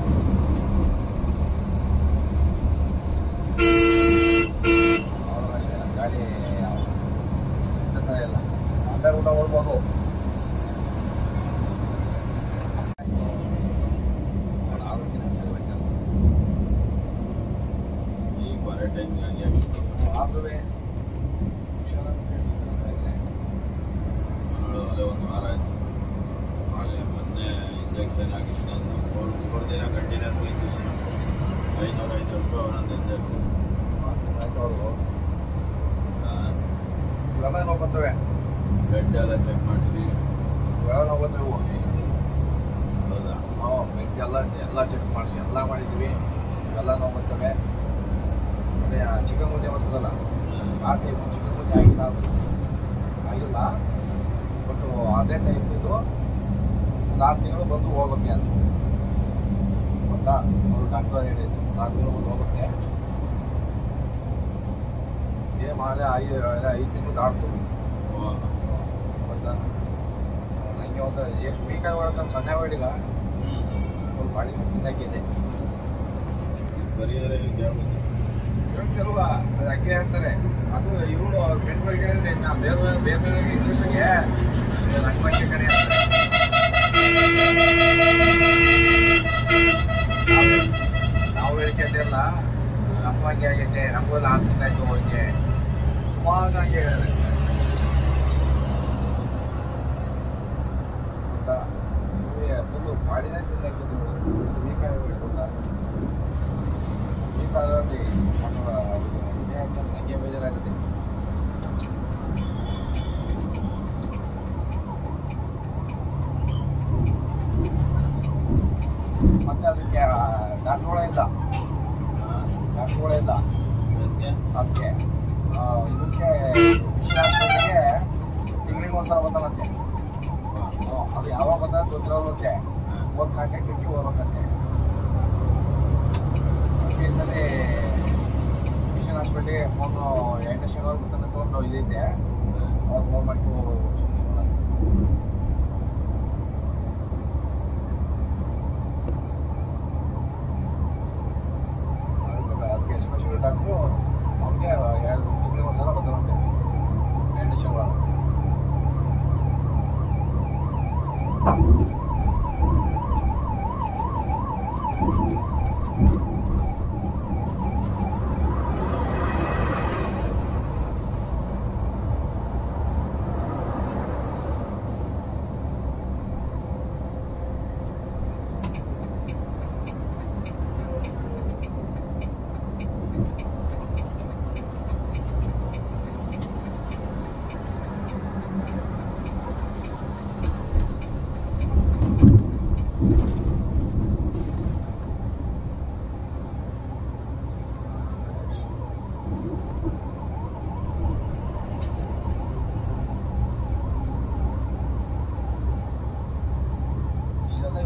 ಗಾಡಿ ಇಲ್ಲ, ಅದೇ ಊಟ ಓಡ್ಬೋದು. ಈಗ ಬರೋ ಟೈಮ್ ಆದ್ರೂ ಅಲ್ಲೇ 1 ವಾರ ಆಯ್ತು. ಚೆನ್ನಾಗಿತ್ತು. 3 ದಿನ ಕಂಟಿನ್ಯೂಸ್ ಇಂಜೆಕ್ಷನ್ 500 ರೂಪಾಯಿ ಒಂದೊಂದು ಇಂಜೆಕ್ಷನ್. ಇವೆಲ್ಲ ನಾವು ಬರ್ತವೆ, ಬ್ಲಡ್ ಎಲ್ಲ ಚೆಕ್ ಮಾಡಿಸಿ. ಇವೆಲ್ಲ ನಾವು ಬರ್ತವೆ. ಹೌದಾ? ಬ್ಲಡ್ ಎಲ್ಲ ಚೆಕ್ ಮಾಡಿಸಿ ಎಲ್ಲ ಮಾಡಿದ್ವಿ. ಇವೆಲ್ಲ ನಾವು ಬರ್ತವೆ. ಅದೇ ಚಿಕನ್ ಗುನ್ಯಾ ಬರ್ತದಲ್ಲ, ಆ ಟೈಪ್ ಚಿಕನ್ ಗುನ್ಯಾ ಆಗಿಲ್ಲ. ಬಟ್ ಅದೇ ಟೈಪ್ ಇದು ಒಂದು 6 ತಿಂಗಳು ಬಂದು ಹೋಗುತ್ತೆ ಅಂತ ಗೊತ್ತಾ. ಅವರು ಡಾಕ್ಟರ್ ಹೇಳಿದ್ರು 6 ತಿಂಗಳು ಬಂದು ಹೋಗುತ್ತೆ. ಮಾಲೆ 5 ತಿಂಗಳು ದಾಟ್ತು ಗೊತ್ತಾ. ನನಗೆ ಒಂದು ಎಷ್ಟು ವೀಕಾಗಿ ಹೊಡೆದ ನಾನು ಸಣ್ಣ ಹೊಡಿಲ್ಲ, ಒಂದು ಬಾಡಿ ತಿನ್ನಕ್ಕಿದೆ ಪರಿಹಾರ ಹೇಳ್ತಿಲ್ವಾ. ಅದು ಹಂಗೆ ಹೇಳ್ತಾರೆ. ಅದು ಇವರು ಅವ್ರ ಫ್ರೆಂಡ್ಗಳಿಗೆ ಹೇಳಿದ್ರೆ ನಾ ಬೇರೆ ಬೇರೆ ಇಂಗ್ಲೀಷಿಗೆ ನಂಗೆ ಬಗ್ಗೆ ಕರೆ ಅಂತಾರೆ. ನಾವು ಹೇಳ್ತಿದ್ದೆಲ್ಲ ನಮ್ಮ ಹಂಗೆ ಆಗೈತೆ, ನಮಗೆಲ್ಲ 6 ತಿಂಗಳಾಯ್ತು ಹೋಗಿ ಸುಮಾರು ಹಂಗೆ ಹೇಳಿದ್ರೆ ಗೊತ್ತಾ. ಫುಲ್ಲು ಬಾಡಿನೇ ತಿನ್ನಕ್ಕಿದ್ದು ವೀಕಾಗಿ ಗೊತ್ತಾ. ವೀಕಾದಲ್ಲಿ ನನಗೆ ಬೇಜಾರಾಗುತ್ತೆ. ಮತ್ತೆ ಅದಕ್ಕೆ ಡಾಕ್ಟ್ರುಗಳೇ ಇಲ್ಲ, ಅದಕ್ಕೆ ಇದಕ್ಕೆ ವಿಷಯ ಹಾಸ್ಪಿಟ್ಲಿಗೆ ತಿಂಗಳಿಗೆ ಒಂದ್ಸಲ ಬರ್ತಾನಂತೆ. ಅದು ಯಾವಾಗ ಬರ್ತಾನೆ ಗೊತ್ತಿರೋರುತ್ತೆ. ಒಂದು ಕಾಂಟ್ಯಾಕ್ಟ್ ಇಟ್ಟು ಹೋಗ್ಬೇಕಂತೆ. ಕೇಸಲ್ಲಿ ಮಿಷನ್ ಹಾಸ್ಪಿಟ್ಲಿಗೆ ಫೋನು 8 ಶನಿವಾರ ಬರ್ತಾನೆ ಒಂದು ಇದೈತೆ, ಅವ್ರು ಫೋನ್ ಮಾಡ್ಕೊಂಡು ಹೋಗ್ಬೋದು. ಅದಕ್ಕೆ ಎಸ್ಪೆಷಲಿ ಡಾಕ್ಟ್ರು ಅವ್ನಿಗೆ 2 ತಿಂಗಳಿಗೆ ಒಂದ್ಸಲ ಬರ್ತಾರಂತೆ 8 ಶನಿವಾರ.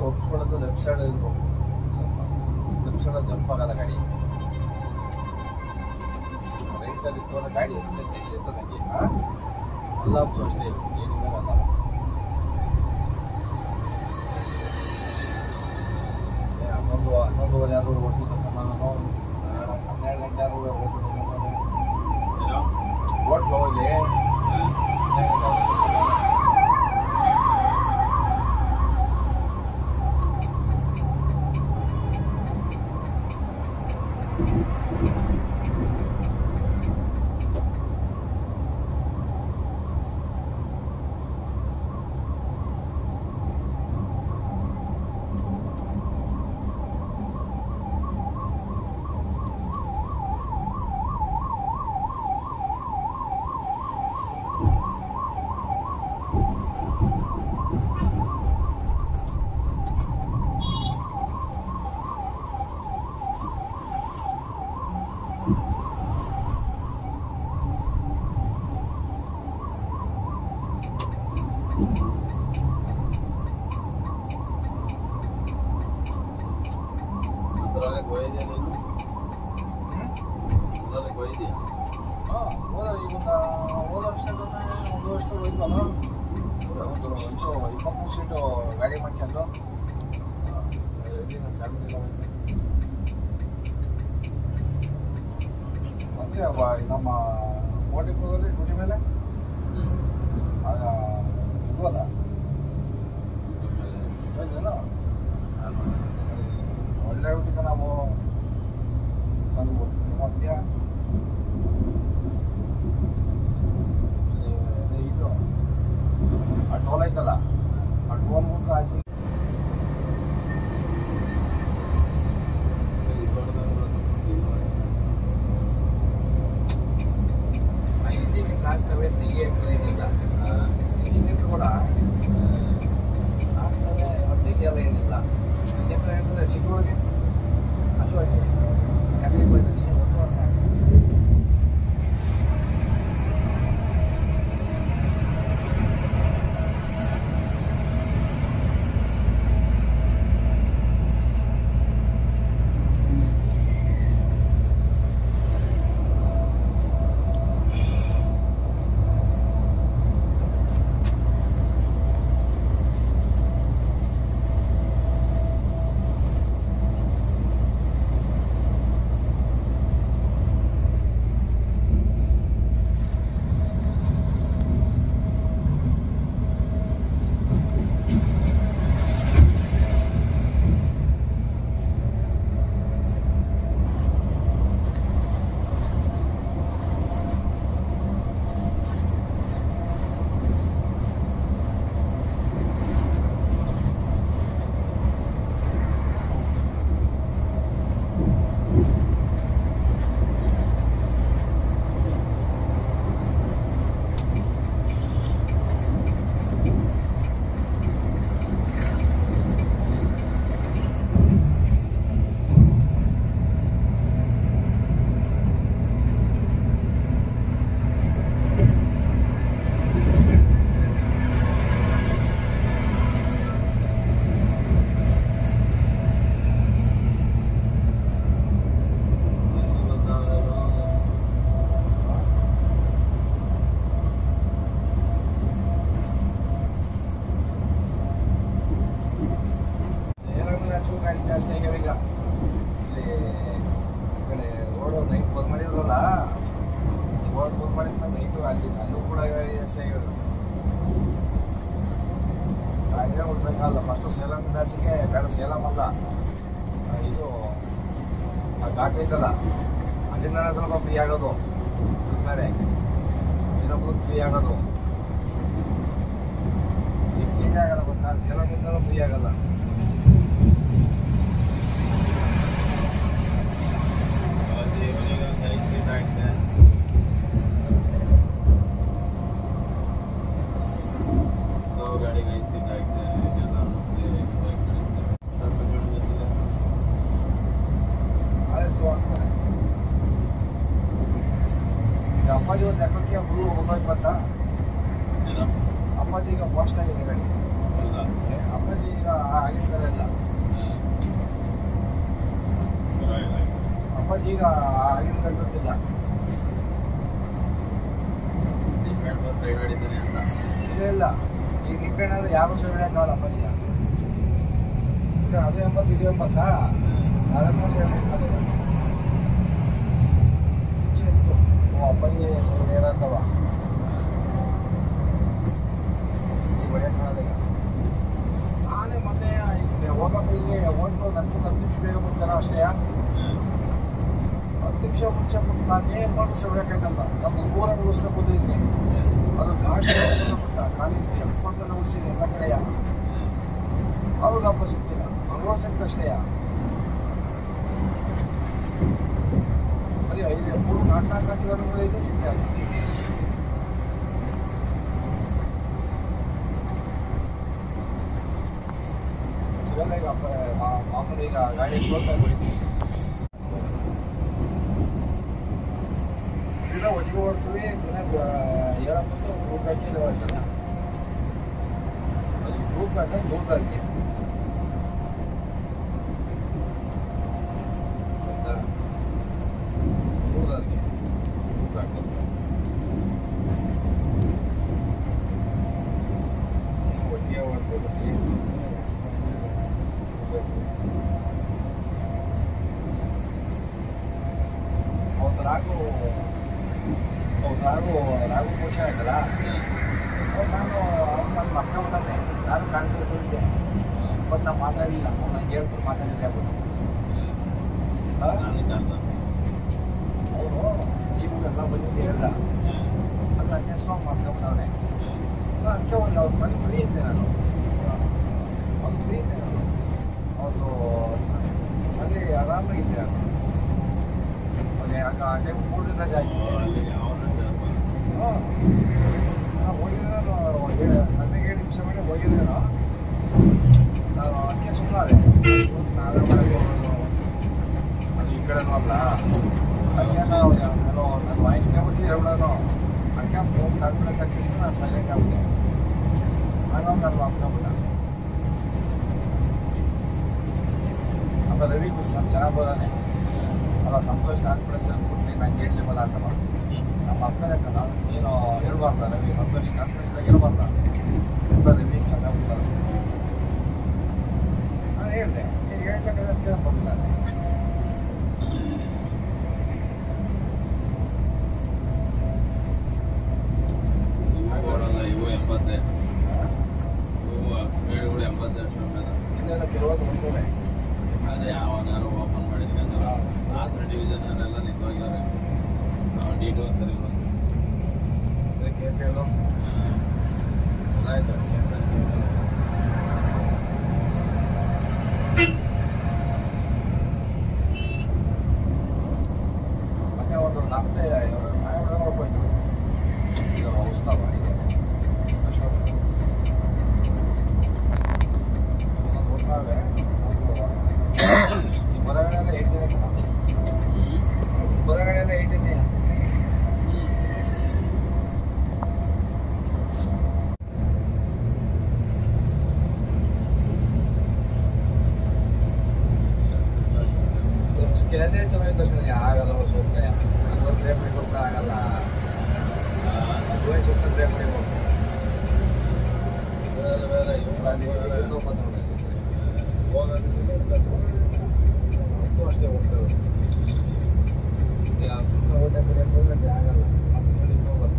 ಒಪ್ಪಿಸ್ಕೊಳ್ಳೋದು ಲೆಫ್ಟ್ ಸೈಡ್ ಇರ್ಬೇಕು, ಸ್ವಲ್ಪ ಲೆಫ್ಟ್ ಸೈಡ್ ಜಂಪ್ ಆಗಲ್ಲ ಗಾಡಿ. ರೈಟಲ್ಲಿ ಇಟ್ಕೊಂಡ್ರೆ ಗಾಡಿ ಎಷ್ಟು ಇರ್ತದೆ ಹಂಗೆ ಎಲ್ಲ ಒಪ್ಸು ಅಷ್ಟೇ, ಏನಿಲ್ಲ ಆಗಲ್ಲ. ಹನ್ನೊಂದುವರೆ ಆದ್ರೂ ಓದ್ಬಿಟ್ಟು ನಾನು 12 ಗಂಟೆ ಆದ್ರೂ ಓದ್ಬಿಟ್ಟು ಓಟ್ಲು ಹೋಗಿ ಅದರಲ್ಲೇ ಗೋಯಿದೆಯಾ ನೀನು? ಅದರಲ್ಲೇ ಗೋಯಿದೆಯಾ? ಹೋದ ವರ್ಷ 1 ವರ್ಷ ಹೋಯ್ತಲ್ಲ, ಒಂದು 23 ಸೀಟು ಗಾಡಿ ಮಾಡ್ಕೊಂಡು ಫ್ಯಾಮಿಲಿ ಮತ್ತೆ ನಮ್ಮ ಕೋಟಿಗೆ ಹೋಗೋದು ಡ್ಯೂಟಿ ಮೇಲೆ ಇಲ್ವಲ್ಲ ಒಳ್ಳೆ ಡ್ಯೂಟಿಗೆ ನಾವು ತಂದು ಮಧ್ಯ ಇದು ಆ ಟೋಲ್ ಐತಲ್ಲ, ಆ ಟೋಲ್ ಮುಂದೆ ಆಚೆ ಅಲ್ಲೂ ಕೂಡ ಎಸ್ಐಗಳು ಗಾಡಿಗೆ ಉಳ್ಸೋಕ್ಕಲ್ಲ. ಫಸ್ಟು ಸೇಲಂ ಆಚೆಗೆ ಬೇಡ, ಸೇಲಂ ಅಲ್ಲ ಇದು ಘಾಟ್ ಐತಲ್ಲ ಅಲ್ಲಿಂದನೇ ಸ್ವಲ್ಪ ಫ್ರೀ ಆಗೋದು. ಮೇಲೆ ಇನ್ನೊಬ್ಬರು ಫ್ರೀ ಆಗೋದು ಈಗ ಫ್ರೀ ಆಗಲ್ಲ ಗೊತ್ತಾ, ಸೇಲಂದಿಂದಲೂ ಫ್ರೀ ಆಗಲ್ಲ. ಗಾಡಿಗೆ 5 ಸೀಟ್ ಆಗಿದೆ. ಅಪ್ಪಾಜಿ ಒಂದು ಲೆಕ್ಕಕ್ಕೆ ಫುಲ್ ಹೋಗ್ತಾ ಅಪ್ಪಾಜಿ ಈಗ ಫಾಸ್ಟ್ ಆಗಿದೆ ಗಾಡಿ. ಅಪ್ಪಾಜಿ ಈಗ ಆಗಿನ ಥರ ಇಲ್ಲ. ಅಪ್ಪಾಜಿ ಈಗ ಆಗಿನ ಥರ ಗೊತ್ತಿಲ್ಲ. ಸೈಡ್ ಹೊಡಿತಾನೆ ಅಂತ ಇಲ್ಲ ಈಗ ನಿಂಬೆಹಣ್ಣಲ್ಲಿ ಯಾರು ಸೈಡ್ ಹೊಡಿಯೋಕ್ಕಾಗಲ್ಲ ಅಪ್ಪಾಜಿ. ಈಗ ಅದು 80 ಇದು 80 ಅದನ್ನು ಸೈಡ್ ಹೊಡಿಯೋಕ್ಕಾಗಲ್ಲ. ಅಪ್ಪಾಜಿ ಸೈಡ್ ಏರಾಗ್ತವ ಈಗ ಹೊಡಿಯೋಕ್ಕಾಗಲ್ಲ. ನಾನೇ ಮೊನ್ನೆ ಹೋಗಪ್ಪ ಇಲ್ಲಿ ಹೋಟ್ಲು ನನಗೆ 10 ನಿಮಿಷ ಬೇಗ ಬಿಡ್ತಾರ ಅಷ್ಟೇ. 10 ನಿಮಿಷ ಮುಂಚೆ ಬಿಟ್ಟು ನಾನು ಏನು ಮಾಡಿ ಸೈಡ್ ಹೊಡಿಯೋಕ್ಕಾಗಲ್ಲ. ನಮ್ಮ ಊರಲ್ಲಿ ಉಳಿಸ್ತಾ ಕೂತಿದ್ದೀನಿ. ಅದು ಗಾಡಿ ಖಾಲಿ 70 ಉಳಿಸಿದೆ ಎಲ್ಲ ಕಡೆಯ. ಅವ್ರಿಗೆ ಹಬ್ಬ ಸಿಗ್ತಿಲ್ಲ, ವರ್ಷಕ್ಕೆ ಅಷ್ಟೇ. ಬರೀ 3-4 ಕಿಲೋಮೀಟರ್ ಸಿಗ್ತಾ ಇದೆ. ಸಿಗಲ್ಲ ಈಗ ಮಾಮೂಲಿ ಈಗ ಗಾಡಿ ಕ್ಲೋಸ್ ಆಗಿಬಿಡ್ತೀವಿ. ದಿನ ಒಟ್ಟಿಗೆ ಓಡ್ತೀವಿ. ದಿನ ಹೇಳಕ್ಕೆ ಗ್ರೂಪ್ ಹಾಕಿ ಹೇಳ್ತಾನೆ ಅದು ಗ್ರೂಪ್ ಹಾಕಿ ಗ್ರೂಪ್ ಹಾಕಿ ಗೊತ್ತಾ, ಗ್ರೂಪ್ ಹಾಕಿ ಒಟ್ಟಿಗೆ ಓಡ್ತೀವಿ. ಅವತ್ತು ರಾಗು ಮೋಷ ಆಯ್ತಲ್ಲ, ನಾನು ನನ್ನ ಮಕ್ಕ ಬಿಟ್ಟೆ. ನಾನು ಕಾನ್ಫಿಡೆನ್ಸ್ ಇದ್ದೆ, ಬಟ್ ನಾನು ಮಾತಾಡಲಿಲ್ಲ. ಅವ್ನು ನಂಗೆ ಹೇಳ್ತಾರೆ ಮಾತಾಡಿದ್ರೆ ಆಗ್ಬಿಟ್ಟು ಅವನು ಈಗೆಲ್ಲ ಬಂದಿದ್ದು ಹೇಳ್ದ. ಅದು ನನ್ನ ಹೆಸರು ಮಾಡ್ಕೊಂಬಂದವನೇ. ಅದಕ್ಕೆ ಒಂದು ಅವ್ರ ಮನೆ ಫ್ರೀ ಇದ್ದೆ ನಾನು. ಅವ್ನು ಫ್ರೀ ಇದ್ದೆ ನಾನು. ಅವರು ಅಲ್ಲಿ ಆರಾಮಾಗಿದ್ದೆ ನಾನು. ಆಗ ಅದೇ 3 ದಿನ ರಜೆ ಆಗಿದ್ದೆ. ಹೋಗಿದ್ರೆ ನನಗೆ 7 ನಿಮಿಷ ಮೇಲೆ ಹೋಗಿದ್ದೆ ನಾನು. ಅದಕ್ಕೆ ಸುಮ್ಮನೆ ನಾವೇ ಮಾಡಕ್ಕೆ ಹೋಗೋದು, ಅದು ಈ ಕಡೆನೂ ಅಲ್ಲ. ಅದಕ್ಕೆ ನಾವು ನನ್ನ ವಾಯ್ಸ್ ಕೇಳ್ಬಿಟ್ಟು ಹೇಳ್ಬಿಡೋನು. ಅದಕ್ಕೆ ಫೋನ್ ಕಾನ್ಫಿಡೆನ್ಸ್ ಹಾಕಿಬಿಟ್ಟು ನಾನು ಸೈಲೆಂಟ್ ಆಗ್ಬಿಟ್ಟೆ. ಆಗ ನಾನು ಅಪ್ಕೊಂಬಿಟ್ಟ. ಆಮೇಲೆ ರವಿ ಚೆನ್ನಾಗಿ ಬೋದಾನೆ ಅಲ್ಲ, ಸಂತೋಷ ಕಾನ್ಫಿಡೆನ್ಸ್ ಕೊಟ್ಟು ನಂಗೆ ಹೇಳ್ಲಿಲ್ಲ ಅಂತಲ್ಲ. ನಮ್ಮ ಅರ್ಥದಕ್ಕಲ್ಲ ನೀನು ಹೇಳ್ಬಾರ್ದ ರವಿ, ಸಂತೋಷ ಕಾನ್ಫಿಡೆನ್ಸ್ದಾಗ ಹೇಳ್ಬಾರ್ದ ಅಂತ. ರವಿ ಚೆನ್ನಾಗಿ ಬೋದ ನಾನು ಹೇಳಿದೆ. ನೀನು ಹೇಳ್ಬೇಕಾದ್ರೆ ಅದಕ್ಕೆ ಕೊಟ್ಟಿಲ್ಲ. ಇವು 80 ಸ್ಪೀಡ್ಗಳು 80 ಇನ್ನೆಲ್ಲ ಕೆಲವೊಂದು ಬಂದವೆ. ಅದೇ ಯಾವನಾರು ಓಪನ್ ಮಾಡಿಸ್ಕೊಂಡು ಆತರ ಡಿವಿಷನ್ ಎಲ್ಲ ನಿಂತೋಗಿದ್ದಾರೆ. D2 ಸರಿ ಅದಕ್ಕೆ ಹೇಳೋ ಆಯ್ತು. ಮೊನ್ನೆ ಒಂದು 4 ಹೋಗ್ಬೋದು ಈಗ ಉತ್ಸವ ಇದೆ ಗೊತ್ತಾವೆ. ಈ ಹೊರಗಡೆ ಎಲ್ಲ 8 ಹೊರಗಡೆ ಎಲ್ಲ 8 ಕೆಳಗೆ ಚೆನ್ನಾಗಿತ್ತು. ಆಗಲ್ಲ ಸುಮ್ಮನೆ ಅದು ಬ್ರೇಕ್ ಹೊಡಿಬೇಕು ಆಗಲ್ಲ. ಸುಮ್ಮನೆ ಬ್ರೇಕ್ ಹೊಡಿಬೇಕು. ಅಷ್ಟೇ ಹೋಗ್ತೇವೆ. ಸುಮ್ಮನೆ ಊಟ ಕಡೆ ಆಗಲ್ಲ. ಅದು ಹೋಗೋದು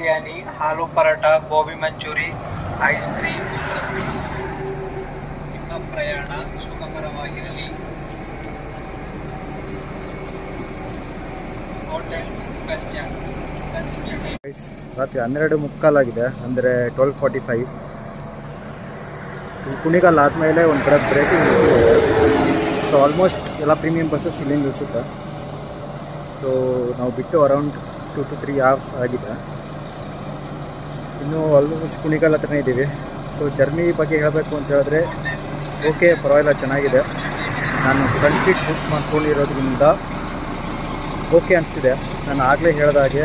ಬಿರಿಯಾನಿ, ಆಲೂ ಪರಾಟ, ಗೋಬಿ ಮಂಚೂರಿ, ಐಸ್ ಕ್ರೀಮ್. ನಿಮ್ಮ ಪ್ರಯಾಣ ಸುಖಕರವಾಗಿರಲಿ. ಹೋಟೆಲ್ ರಾತ್ರಿ 12:45 ಅಂದರೆ 12:45. ಈ ಕುಣಿಗಲ್ ಆದಮೇಲೆ ಒಂದು ಕಡೆ ಬ್ರೇಕಿಂಗ್ ನಿಲ್ಲಿಸಿದೆ. ಸೊ ಆಲ್ಮೋಸ್ಟ್ ಎಲ್ಲ ಪ್ರೀಮಿಯಂ ಬಸ್ಸಸ್ ಇಲ್ಲಿ ನಿಲ್ಲಿಸುತ್ತೆ. ಸೊ ನಾವು ಬಿಟ್ಟು ಅರೌಂಡ್ 2 to 3 hours ಆಗಿದೆ. ಇನ್ನೂ ಆಲ್ಮೋಸ್ಟ್ ಕುಣಿಗಲ್ ಹತ್ರನೇ ಇದ್ದೀವಿ. ಸೊ ಜರ್ನಿ ಬಗ್ಗೆ ಹೇಳಬೇಕು ಅಂತ ಹೇಳಿದ್ರೆ ಓಕೆ, ಪರವಾಗಿಲ್ಲ, ಚೆನ್ನಾಗಿದೆ. ನಾನು ಫ್ರಂಟ್ ಸೀಟ್ ಬುಕ್ ಮಾಡ್ಕೊಂಡಿರೋದ್ರಿಂದ ಓಕೆ ಅನಿಸಿದೆ. ನಾನು ಆಗಲೇ ಹೇಳಿದಾಗೆ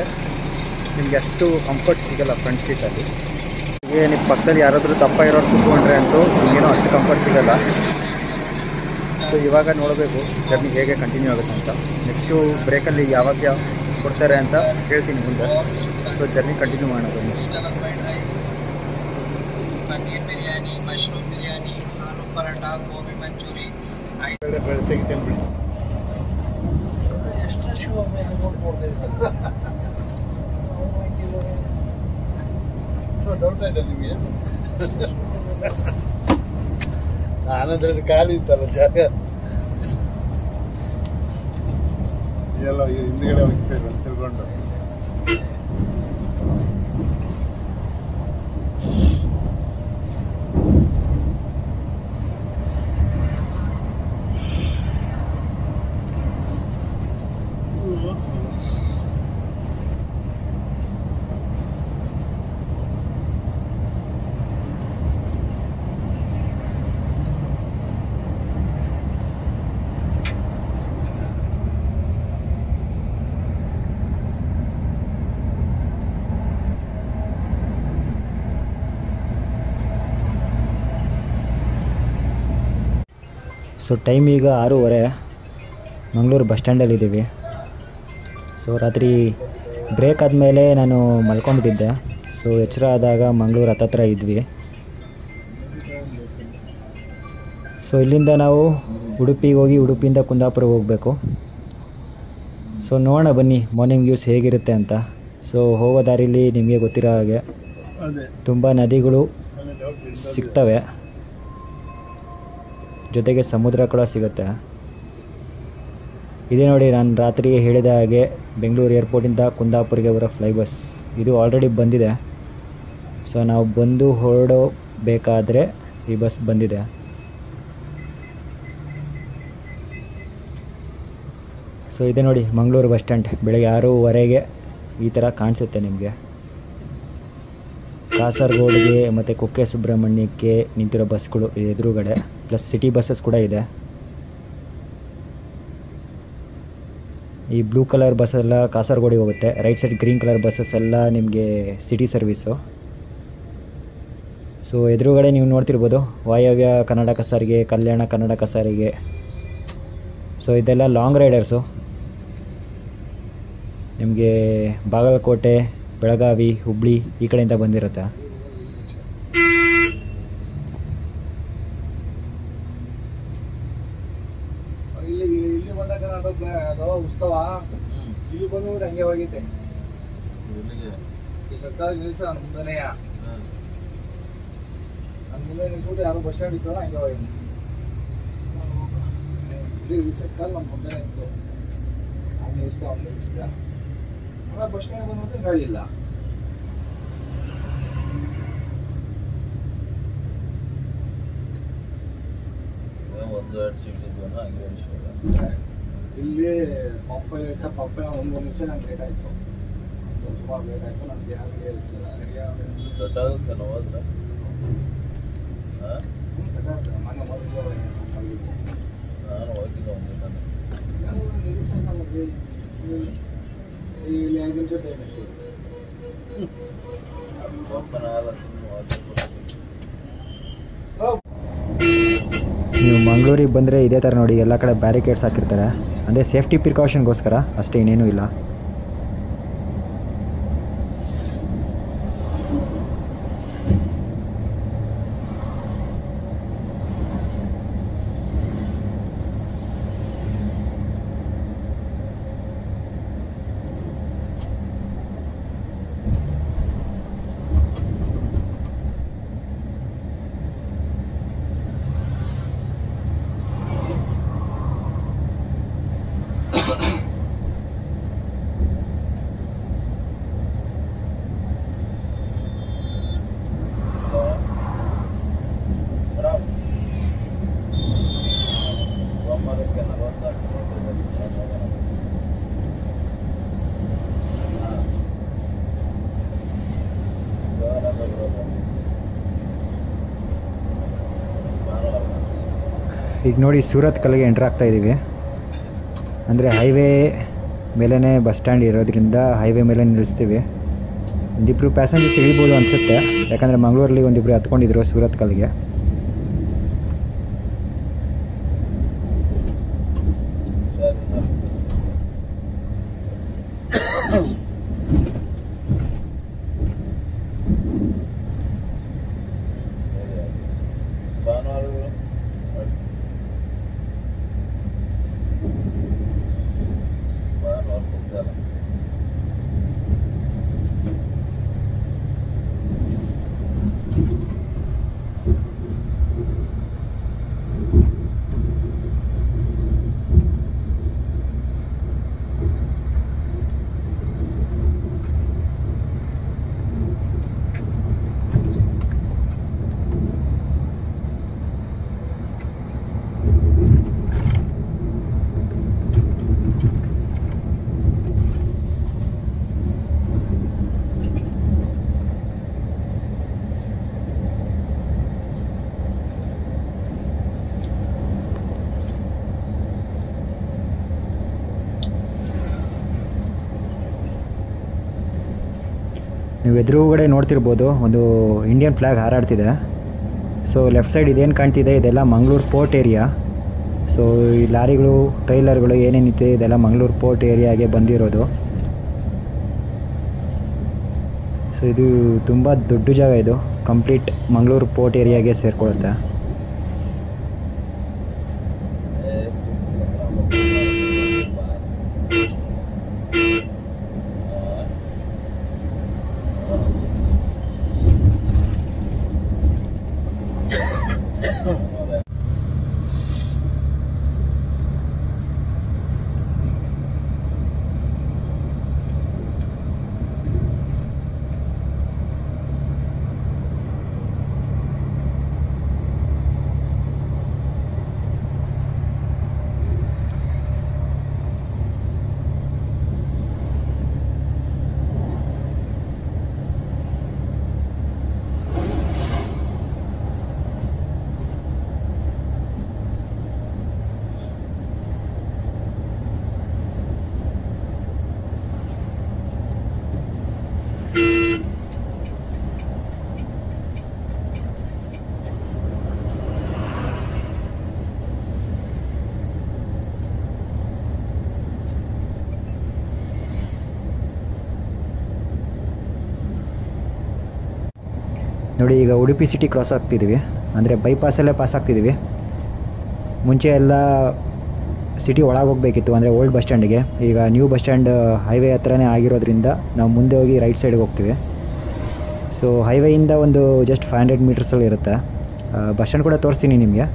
ನಿಮಗೆ ಅಷ್ಟು ಕಂಫರ್ಟ್ ಸಿಗೋಲ್ಲ ಫ್ರಂಟ್ ಸೀಟಲ್ಲಿ. ಹೀಗೆ ನಿಮ್ಮ ಪಕ್ಕದಲ್ಲಿ ಯಾರಾದರೂ ದಪ್ಪ ಇರೋರು ಕೂತ್ಕೊಂಡ್ರೆ ಅಂತೂ ನಿಮಗೇನೋ ಅಷ್ಟು ಕಂಫರ್ಟ್ ಸಿಗೋಲ್ಲ. ಸೊ ಇವಾಗ ನೋಡಬೇಕು ಜರ್ನಿ ಹೇಗೆ ಕಂಟಿನ್ಯೂ ಆಗುತ್ತೆ ಅಂತ. ನೆಕ್ಸ್ಟು ಬ್ರೇಕಲ್ಲಿ ಯಾವಾಗ ಕೊಡ್ತಾರೆ ಅಂತ ಹೇಳ್ತೀನಿ ಮುಂದೆ. ಸೊ ಜರ್ನಿ ಕಂಟಿನ್ಯೂ ಮಾಡೋಣ ಬನ್ನಿ. ಪನ್ನೀರ್ ಬಿರಿಯಾನಿ, ಮಶ್ರೂಮ್ ಬಿರಿಯಾನಿ, ಆಲೂ ಪರಾಟ, ಗೋಬಿ ಮಂಚೂರಿ. ತೆಗಿತೇನೆ ಎಷ್ಟು ಶಿವ ಡೌಟ್ ಆಯ್ತಾ ನಿಮಗೆ? ನಾನಂದ್ರೆ ಅದು ಖಾಲಿ ಇತ್ತಲ್ಲ ಜಾಗ, ಎಲ್ಲ ಹಿಂದ್ಗಡೆ ಹೋಗ್ತೇವೆ ತಿಳ್ಕೊಂಡು. ಸೊ ಟೈಮ್ ಈಗ 6:30. ಮಂಗಳೂರು ಬಸ್ ಸ್ಟ್ಯಾಂಡಲ್ಲಿದ್ದೀವಿ. ಸೊ ರಾತ್ರಿ ಬ್ರೇಕ್ ಆದಮೇಲೆ ನಾನು ಮಲ್ಕೊಂಡ್ಬಿಟ್ಟಿದ್ದೆ. ಸೊ ಎಚ್ಚರ ಆದಾಗ ಮಂಗಳೂರು ಹತ್ತತ್ರ ಇದ್ವಿ. ಸೊ ಇಲ್ಲಿಂದ ನಾವು ಉಡುಪಿಗೆ ಹೋಗಿ ಉಡುಪಿಯಿಂದ ಕುಂದಾಪುರಕ್ಕೆ ಹೋಗಬೇಕು. ಸೊ ನೋಡೋಣ ಬನ್ನಿ ಮಾರ್ನಿಂಗ್ ವ್ಯೂಸ್ ಹೇಗಿರುತ್ತೆ ಅಂತ. ಸೊ ಹೋಗೋ ದಾರಿಲಿ ನಿಮಗೆ ಗೊತ್ತಿರೋ ಹಾಗೆ ತುಂಬ ನದಿಗಳು ಸಿಗ್ತವೆ, ಜೊತೆಗೆ ಸಮುದ್ರ ಕೂಡ ಸಿಗುತ್ತೆ. ಇದೇ ನೋಡಿ ನಾನು ರಾತ್ರಿ ಹೇಳಿದ ಹಾಗೆ ಬೆಂಗಳೂರು ಏರ್ಪೋರ್ಟಿಂದ ಕುಂದಾಪುರಿಗೆ ಬರೋ ಫ್ಲೈ ಬಸ್. ಇದು ಆಲ್ರೆಡಿ ಬಂದಿದೆ. ಸೊ ನಾವು ಬಂದು ಹೊರಡಬೇಕಾದ್ರೆ ಈ ಬಸ್ ಬಂದಿದೆ. ಸೊ ಇದೆ ನೋಡಿ ಮಂಗಳೂರು ಬಸ್ ಸ್ಟ್ಯಾಂಡ್. ಬೆಳಗ್ಗೆ 6:15 ಈ ಥರ ಕಾಣಿಸುತ್ತೆ ನಿಮಗೆ. ಕಾಸರಗೋಡಿಗೆ ಮತ್ತು ಕುಕ್ಕೆ ಸುಬ್ರಹ್ಮಣ್ಯಕ್ಕೆ ನಿಂತಿರೋ ಬಸ್ಗಳು ಎದುರುಗಡೆ, ಪ್ಲಸ್ ಸಿಟಿ ಬಸ್ಸಸ್ ಕೂಡ ಇದೆ. ಈ ಬ್ಲೂ ಕಲರ್ ಬಸ್ಸೆಲ್ಲ ಕಾಸರಗೋಡಿಗೆ ಹೋಗುತ್ತೆ. Right side green colour buses ಎಲ್ಲ ನಿಮಗೆ ಸಿಟಿ ಸರ್ವೀಸು. ಸೊ ಎದುರುಗಡೆ ನೀವು ನೋಡ್ತಿರ್ಬೋದು ವಾಯವ್ಯ ಕರ್ನಾಟಕ ಸಾರಿಗೆ, ಕಲ್ಯಾಣ ಕರ್ನಾಟಕ ಸಾರಿಗೆ. ಸೊ ಇದೆಲ್ಲ ಲಾಂಗ್ ರೈಡರ್ಸು. ನಿಮಗೆ ಬಾಗಲಕೋಟೆ, ಬೆಳಗಾವಿ, ಹುಬ್ಬಳ್ಳಿ ಈ ಕಡೆಯಿಂದ ಬಂದಿರುತ್ತೆ. ಇಲ್ಲಿ ಬಂದಾಗ ಅದು ಉತ್ಸವ ಇಲ್ಲಿ ಬಂದ್ಬಿಟ್ಟು ಹಂಗೆ ಹೋಗಿದ್ದೆ. ಈ ಸರ್ಕಾರಿ ನಿಲ್ಸ ನನ್ನ ಮುಂದೆನೆಯ, ನನ್ನ ಮುಂದೆ ನಿಲ್ಸ್ಬಿಟ್ಟು ಯಾರು ಬಸ್ ಸ್ಟ್ಯಾಂಡ್ ಇತ್ತಲ್ಲ ಹಂಗೆ ಹೋಗಿದ್ದೆ. ಇಲ್ಲಿ ಸರ್ಕಾರ ನಮ್ಮ ಮುಂದೆ ಇತ್ತು, ಹಂಗೆ ಇಷ್ಟ ಅವ್ನು ಇಷ್ಟ. ಆಮೇಲೆ ಬಸ್ ಸ್ಟ್ಯಾಂಡ್ ಬಂದ್ಬಿಟ್ಟು ಗಾಡಿ ಇಲ್ಲ. ಇಲ್ಲಿ ಪಪ್ಪಾಯ ಇಷ್ಟ. ಪಪ್ಪಾಯ ಒಂದು ನಿಮಿಷ ನಂಗೆ ಲೇಟ್ ಆಯಿತು, ಸುಮಾರು ಲೇಟ್ ಆಯಿತು. ನನಗೆ ಯಾರಿಗೆ ಮನೆ ಮೊದಲು ನಾನು ಹೋಗಿದ್ದೆ ಇಲ್ಲಿ 5 ನಿಮಿಷ ಟೈಮ್ ಅಷ್ಟೇ. ನೀವು ಮಂಗಳೂರಿಗೆ ಬಂದರೆ ಇದೇ ಥರ ನೋಡಿ, ಎಲ್ಲ ಕಡೆ ಬ್ಯಾರಿಕೇಡ್ಸ್ ಹಾಕಿರ್ತಾರೆ. ಅಂದರೆ ಸೇಫ್ಟಿ ಪ್ರಿಕಾಷನ್ಗೋಸ್ಕರ ಅಷ್ಟೇ, ಇನ್ನೇನೂ ಇಲ್ಲ. ಈಗ ನೋಡಿ ಸೂರತ್ ಕಲ್ಗೆ ಎಂಟ್ರ್ ಆಗ್ತಾ ಇದ್ದೀವಿ. ಅಂದರೆ ಹೈವೇ ಮೇಲೇ ಬಸ್ ಸ್ಟ್ಯಾಂಡ್ ಇರೋದ್ರಿಂದ ಹೈವೇ ಮೇಲೆ ನಿಲ್ಲಿಸ್ತೀವಿ. ಒಂದಿಬ್ಬರು ಪ್ಯಾಸೆಂಜರ್ಸ್ ಇಳಿಬೋದು ಅನಿಸುತ್ತೆ, ಯಾಕಂದರೆ ಮಂಗಳೂರಲ್ಲಿ ಒಂದಿಬ್ಬರು ಹತ್ಕೊಂಡಿದ್ರು ಸೂರತ್ ಕಲ್ಗೆ. ನೀವು ಎದುರುಗಡೆ ನೋಡ್ತಿರ್ಬೋದು, ಒಂದು ಇಂಡಿಯನ್ ಫ್ಲ್ಯಾಗ್ ಹಾರಾಡ್ತಿದೆ. ಸೊ ಲೆಫ್ಟ್ ಸೈಡ್ ಇದೇನು ಕಾಣ್ತಿದೆ ಇದೆಲ್ಲ ಮಂಗಳೂರು ಪೋರ್ಟ್ ಏರಿಯಾ. ಸೊ ಈ ಲಾರಿಗಳು, ಟ್ರೈಲರ್ಗಳು ಏನೇನಿದೆ ಇದೆಲ್ಲ ಮಂಗಳೂರು ಪೋರ್ಟ್ ಏರಿಯಾಗೆ ಬಂದಿರೋದು. ಸೊ ಇದು ತುಂಬ ದೊಡ್ಡ ಜಾಗ, ಇದು ಕಂಪ್ಲೀಟ್ ಮಂಗಳೂರು ಪೋರ್ಟ್ ಏರಿಯಾಗೆ ಸೇರಿಕೊಳ್ಳುತ್ತೆ. ನೋಡಿ ಈಗ ಉಡುಪಿ ಸಿಟಿ ಕ್ರಾಸ್ ಆಗ್ತಿದ್ದೀವಿ, ಅಂದರೆ ಬೈಪಾಸಲ್ಲೇ ಪಾಸ್ ಆಗ್ತಿದ್ದೀವಿ. ಮುಂಚೆ ಎಲ್ಲ ಸಿಟಿ ಒಳಗೆ ಹೋಗಬೇಕಿತ್ತು, ಅಂದರೆ ಓಲ್ಡ್ ಬಸ್ ಸ್ಟ್ಯಾಂಡಿಗೆ. ಈಗ ನ್ಯೂ ಬಸ್ ಸ್ಟ್ಯಾಂಡ್ ಹೈವೇ ಹತ್ರನೇ ಆಗಿರೋದ್ರಿಂದ ನಾವು ಮುಂದೆ ಹೋಗಿ ರೈಟ್ ಸೈಡ್ಗೆ ಹೋಗ್ತೀವಿ. ಸೊ ಹೈವೇಯಿಂದ ಒಂದು ಜಸ್ಟ್ 500 ಮೀಟರ್ಸಲ್ಲಿ ಇರುತ್ತೆ. ಬಸ್ ಸ್ಟ್ಯಾಂಡ್ ಕೂಡ ತೋರಿಸ್ತೀನಿ ನಿಮಗೆ.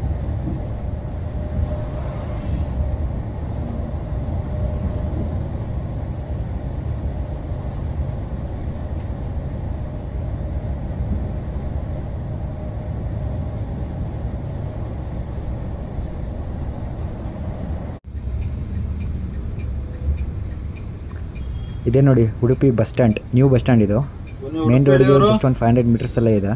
ಇದೇ ನೋಡಿ Udupi bus stand, new bus stand. ಇದು ಮೇನ್ ರೋಡ್ಗೆ ಜಸ್ಟ್ ಒಂದು 500 ಮೀಟರ್ಸಲ್ಲೇ ಇದೆ.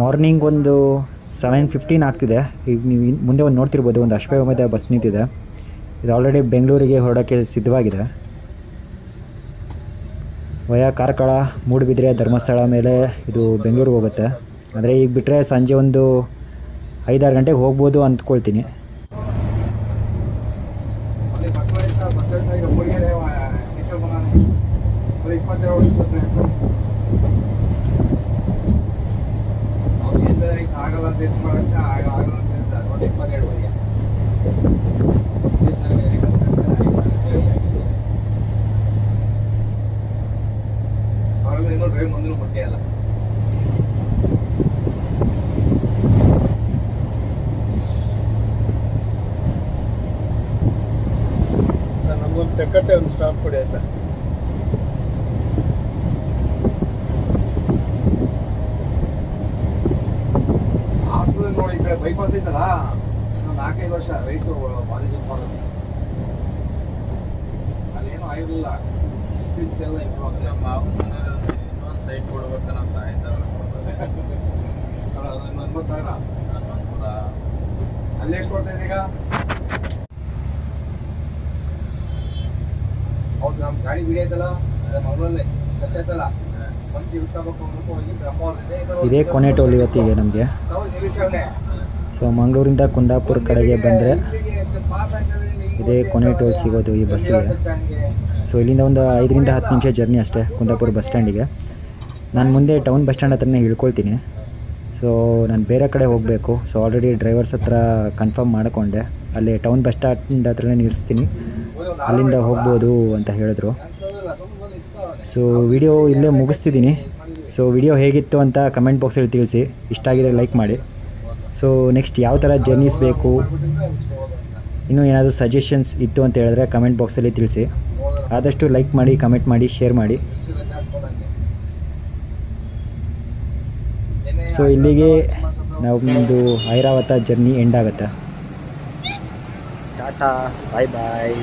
ಮಾರ್ನಿಂಗ್ ಒಂದು 7:15 ಆಗ್ತಿದೆ. ಈಗ ನೀವು ಮುಂದೆ ಒಂದು ನೋಡ್ತಿರ್ಬೋದು, ಒಂದು ಅಶ್ವಮೇಧ ಬಸ್ ನಿಂತಿದೆ. ಇದು ಆಲ್ರೆಡಿ ಬೆಂಗಳೂರಿಗೆ ಹೊರಡೋಕ್ಕೆ ಸಿದ್ಧವಾಗಿದೆ. ವಯಾ ಕಾರ್ಕಳ, ಮೂಡುಬಿದ್ರೆ, ಧರ್ಮಸ್ಥಳ ಮೇಲೆ ಇದು ಬೆಂಗಳೂರಿಗೆ ಹೋಗುತ್ತೆ. ಅಂದರೆ ಈಗ ಬಿಟ್ಟರೆ ಸಂಜೆ ಒಂದು 5-6 ಗಂಟೆಗೆ ಹೋಗ್ಬೋದು ಅಂದ್ಕೊಳ್ತೀನಿ. ಆಗಲ್ಲ ಅಂತ ಆಗಲ್ಲ ಅಂತ 22 ತೆಕ್ಕಟ್ಟೆ ಒಂದು ಸ್ಟಾಪ್ ಕೊಡಿ ಆಯ್ತಾ. ಹಾಸ್ಪಿಟಲ್ ನೋಡಿ ಈ ಕಡೆ ಬೈಪಾಸ್ ಐತಲ್ಲ, ಇನ್ನೊಂದು 4-5 ವರ್ಷ ರೈಟು ಭಾರಿ ಜಂಪ್ ಮಾಡೋದು. ಅಲ್ಲೇನೂ ಆಗಿರಲಿಲ್ಲ, ಇತ್ತೀಚೆಗೆಲ್ಲ ಇನ್ನೊಂದು ಸೈಟ್ ಕೊಡ್ಬೇಕನ್ನ ಸಾಯ್ತಾರ. ಇನ್ನೊಂದು 80,000 ಅಲ್ಲಿ ಎಷ್ಟು ಕೊಡ್ತಾ ಈಗ? ಹೌದು, ನಮ್ಮ ಗಾಡಿ ಬಿಡಿ ಐತಲ್ಲ ಮಂಗಳೂರಲ್ಲೇ ಕಚ್ಚಾಯ್ತಲ್ಲ, ಮಂಚಿ ಇರ್ತಾಬೇಕು ಹೋಗಿ ಬ್ರಹ್ಮವರದಿಂದ ಇದೇ ಕೊನೆ ಟೋಲ್ ಇವತ್ತಿಗೆ ನಮಗೆ. ಸೊ ಮಂಗಳೂರಿಂದ ಕುಂದಾಪುರ ಕಡೆಗೆ ಬಂದರೆ ಇದೇ ಕೊನೆ ಟೋಲ್ ಸಿಗೋದು ಈ ಬಸ್ಸಿಗೆ. ಸೊ ಇಲ್ಲಿಂದ ಒಂದು 5-10 ನಿಮಿಷ ಜರ್ನಿ ಅಷ್ಟೇ ಕುಂದಾಪುರ ಬಸ್ ಸ್ಟ್ಯಾಂಡಿಗೆ. ನಾನು ಮುಂದೆ ಟೌನ್ ಬಸ್ ಸ್ಟ್ಯಾಂಡ್ ಹತ್ರನೇ ಇಳ್ಕೊಳ್ತೀನಿ. ಸೊ ನಾನು ಬೇರೆ ಕಡೆ ಹೋಗಬೇಕು. ಸೊ ಆಲ್ರೆಡಿ ಡ್ರೈವರ್ಸ್ ಹತ್ರ ಕನ್ಫರ್ಮ್ ಮಾಡಿಕೊಂಡೆ, ಅಲ್ಲಿ ಟೌನ್ ಬಸ್ ಸ್ಟ್ಯಾಂಡ್ ಹತ್ರನೇ ನಿಲ್ಲಿಸ್ತೀನಿ, ಅಲ್ಲಿಂದ ಹೋಗ್ಬೋದು ಅಂತ ಹೇಳಿದ್ರು. ಸೊ ವಿಡಿಯೋ ಇಲ್ಲೇ ಮುಗಿಸ್ತಿದ್ದೀನಿ. ಸೊ ವಿಡಿಯೋ ಹೇಗಿತ್ತು ಅಂತ ಕಮೆಂಟ್ ಬಾಕ್ಸಲ್ಲಿ ತಿಳಿಸಿ. ಇಷ್ಟ ಆಗಿದ್ರೆ ಲೈಕ್ ಮಾಡಿ. ಸೊ ನೆಕ್ಸ್ಟ್ ಯಾವ ಥರ ಜರ್ನೀಸ್ ಬೇಕು, ಇನ್ನೂ ಏನಾದರೂ ಸಜೆಷನ್ಸ್ ಇತ್ತು ಅಂತ ಹೇಳಿದ್ರೆ ಕಮೆಂಟ್ ಬಾಕ್ಸಲ್ಲಿ ತಿಳಿಸಿ. ಆದಷ್ಟು ಲೈಕ್ ಮಾಡಿ, ಕಮೆಂಟ್ ಮಾಡಿ, ಶೇರ್ ಮಾಡಿ. ಸೊ ಇಲ್ಲಿಗೆ ನಮ್ಮದು ಐರಾವತ ಜರ್ನಿ ಎಂಡ್ ಆಗುತ್ತೆ. ಟಾಟಾ, ಬಾಯ್ ಬಾಯ್.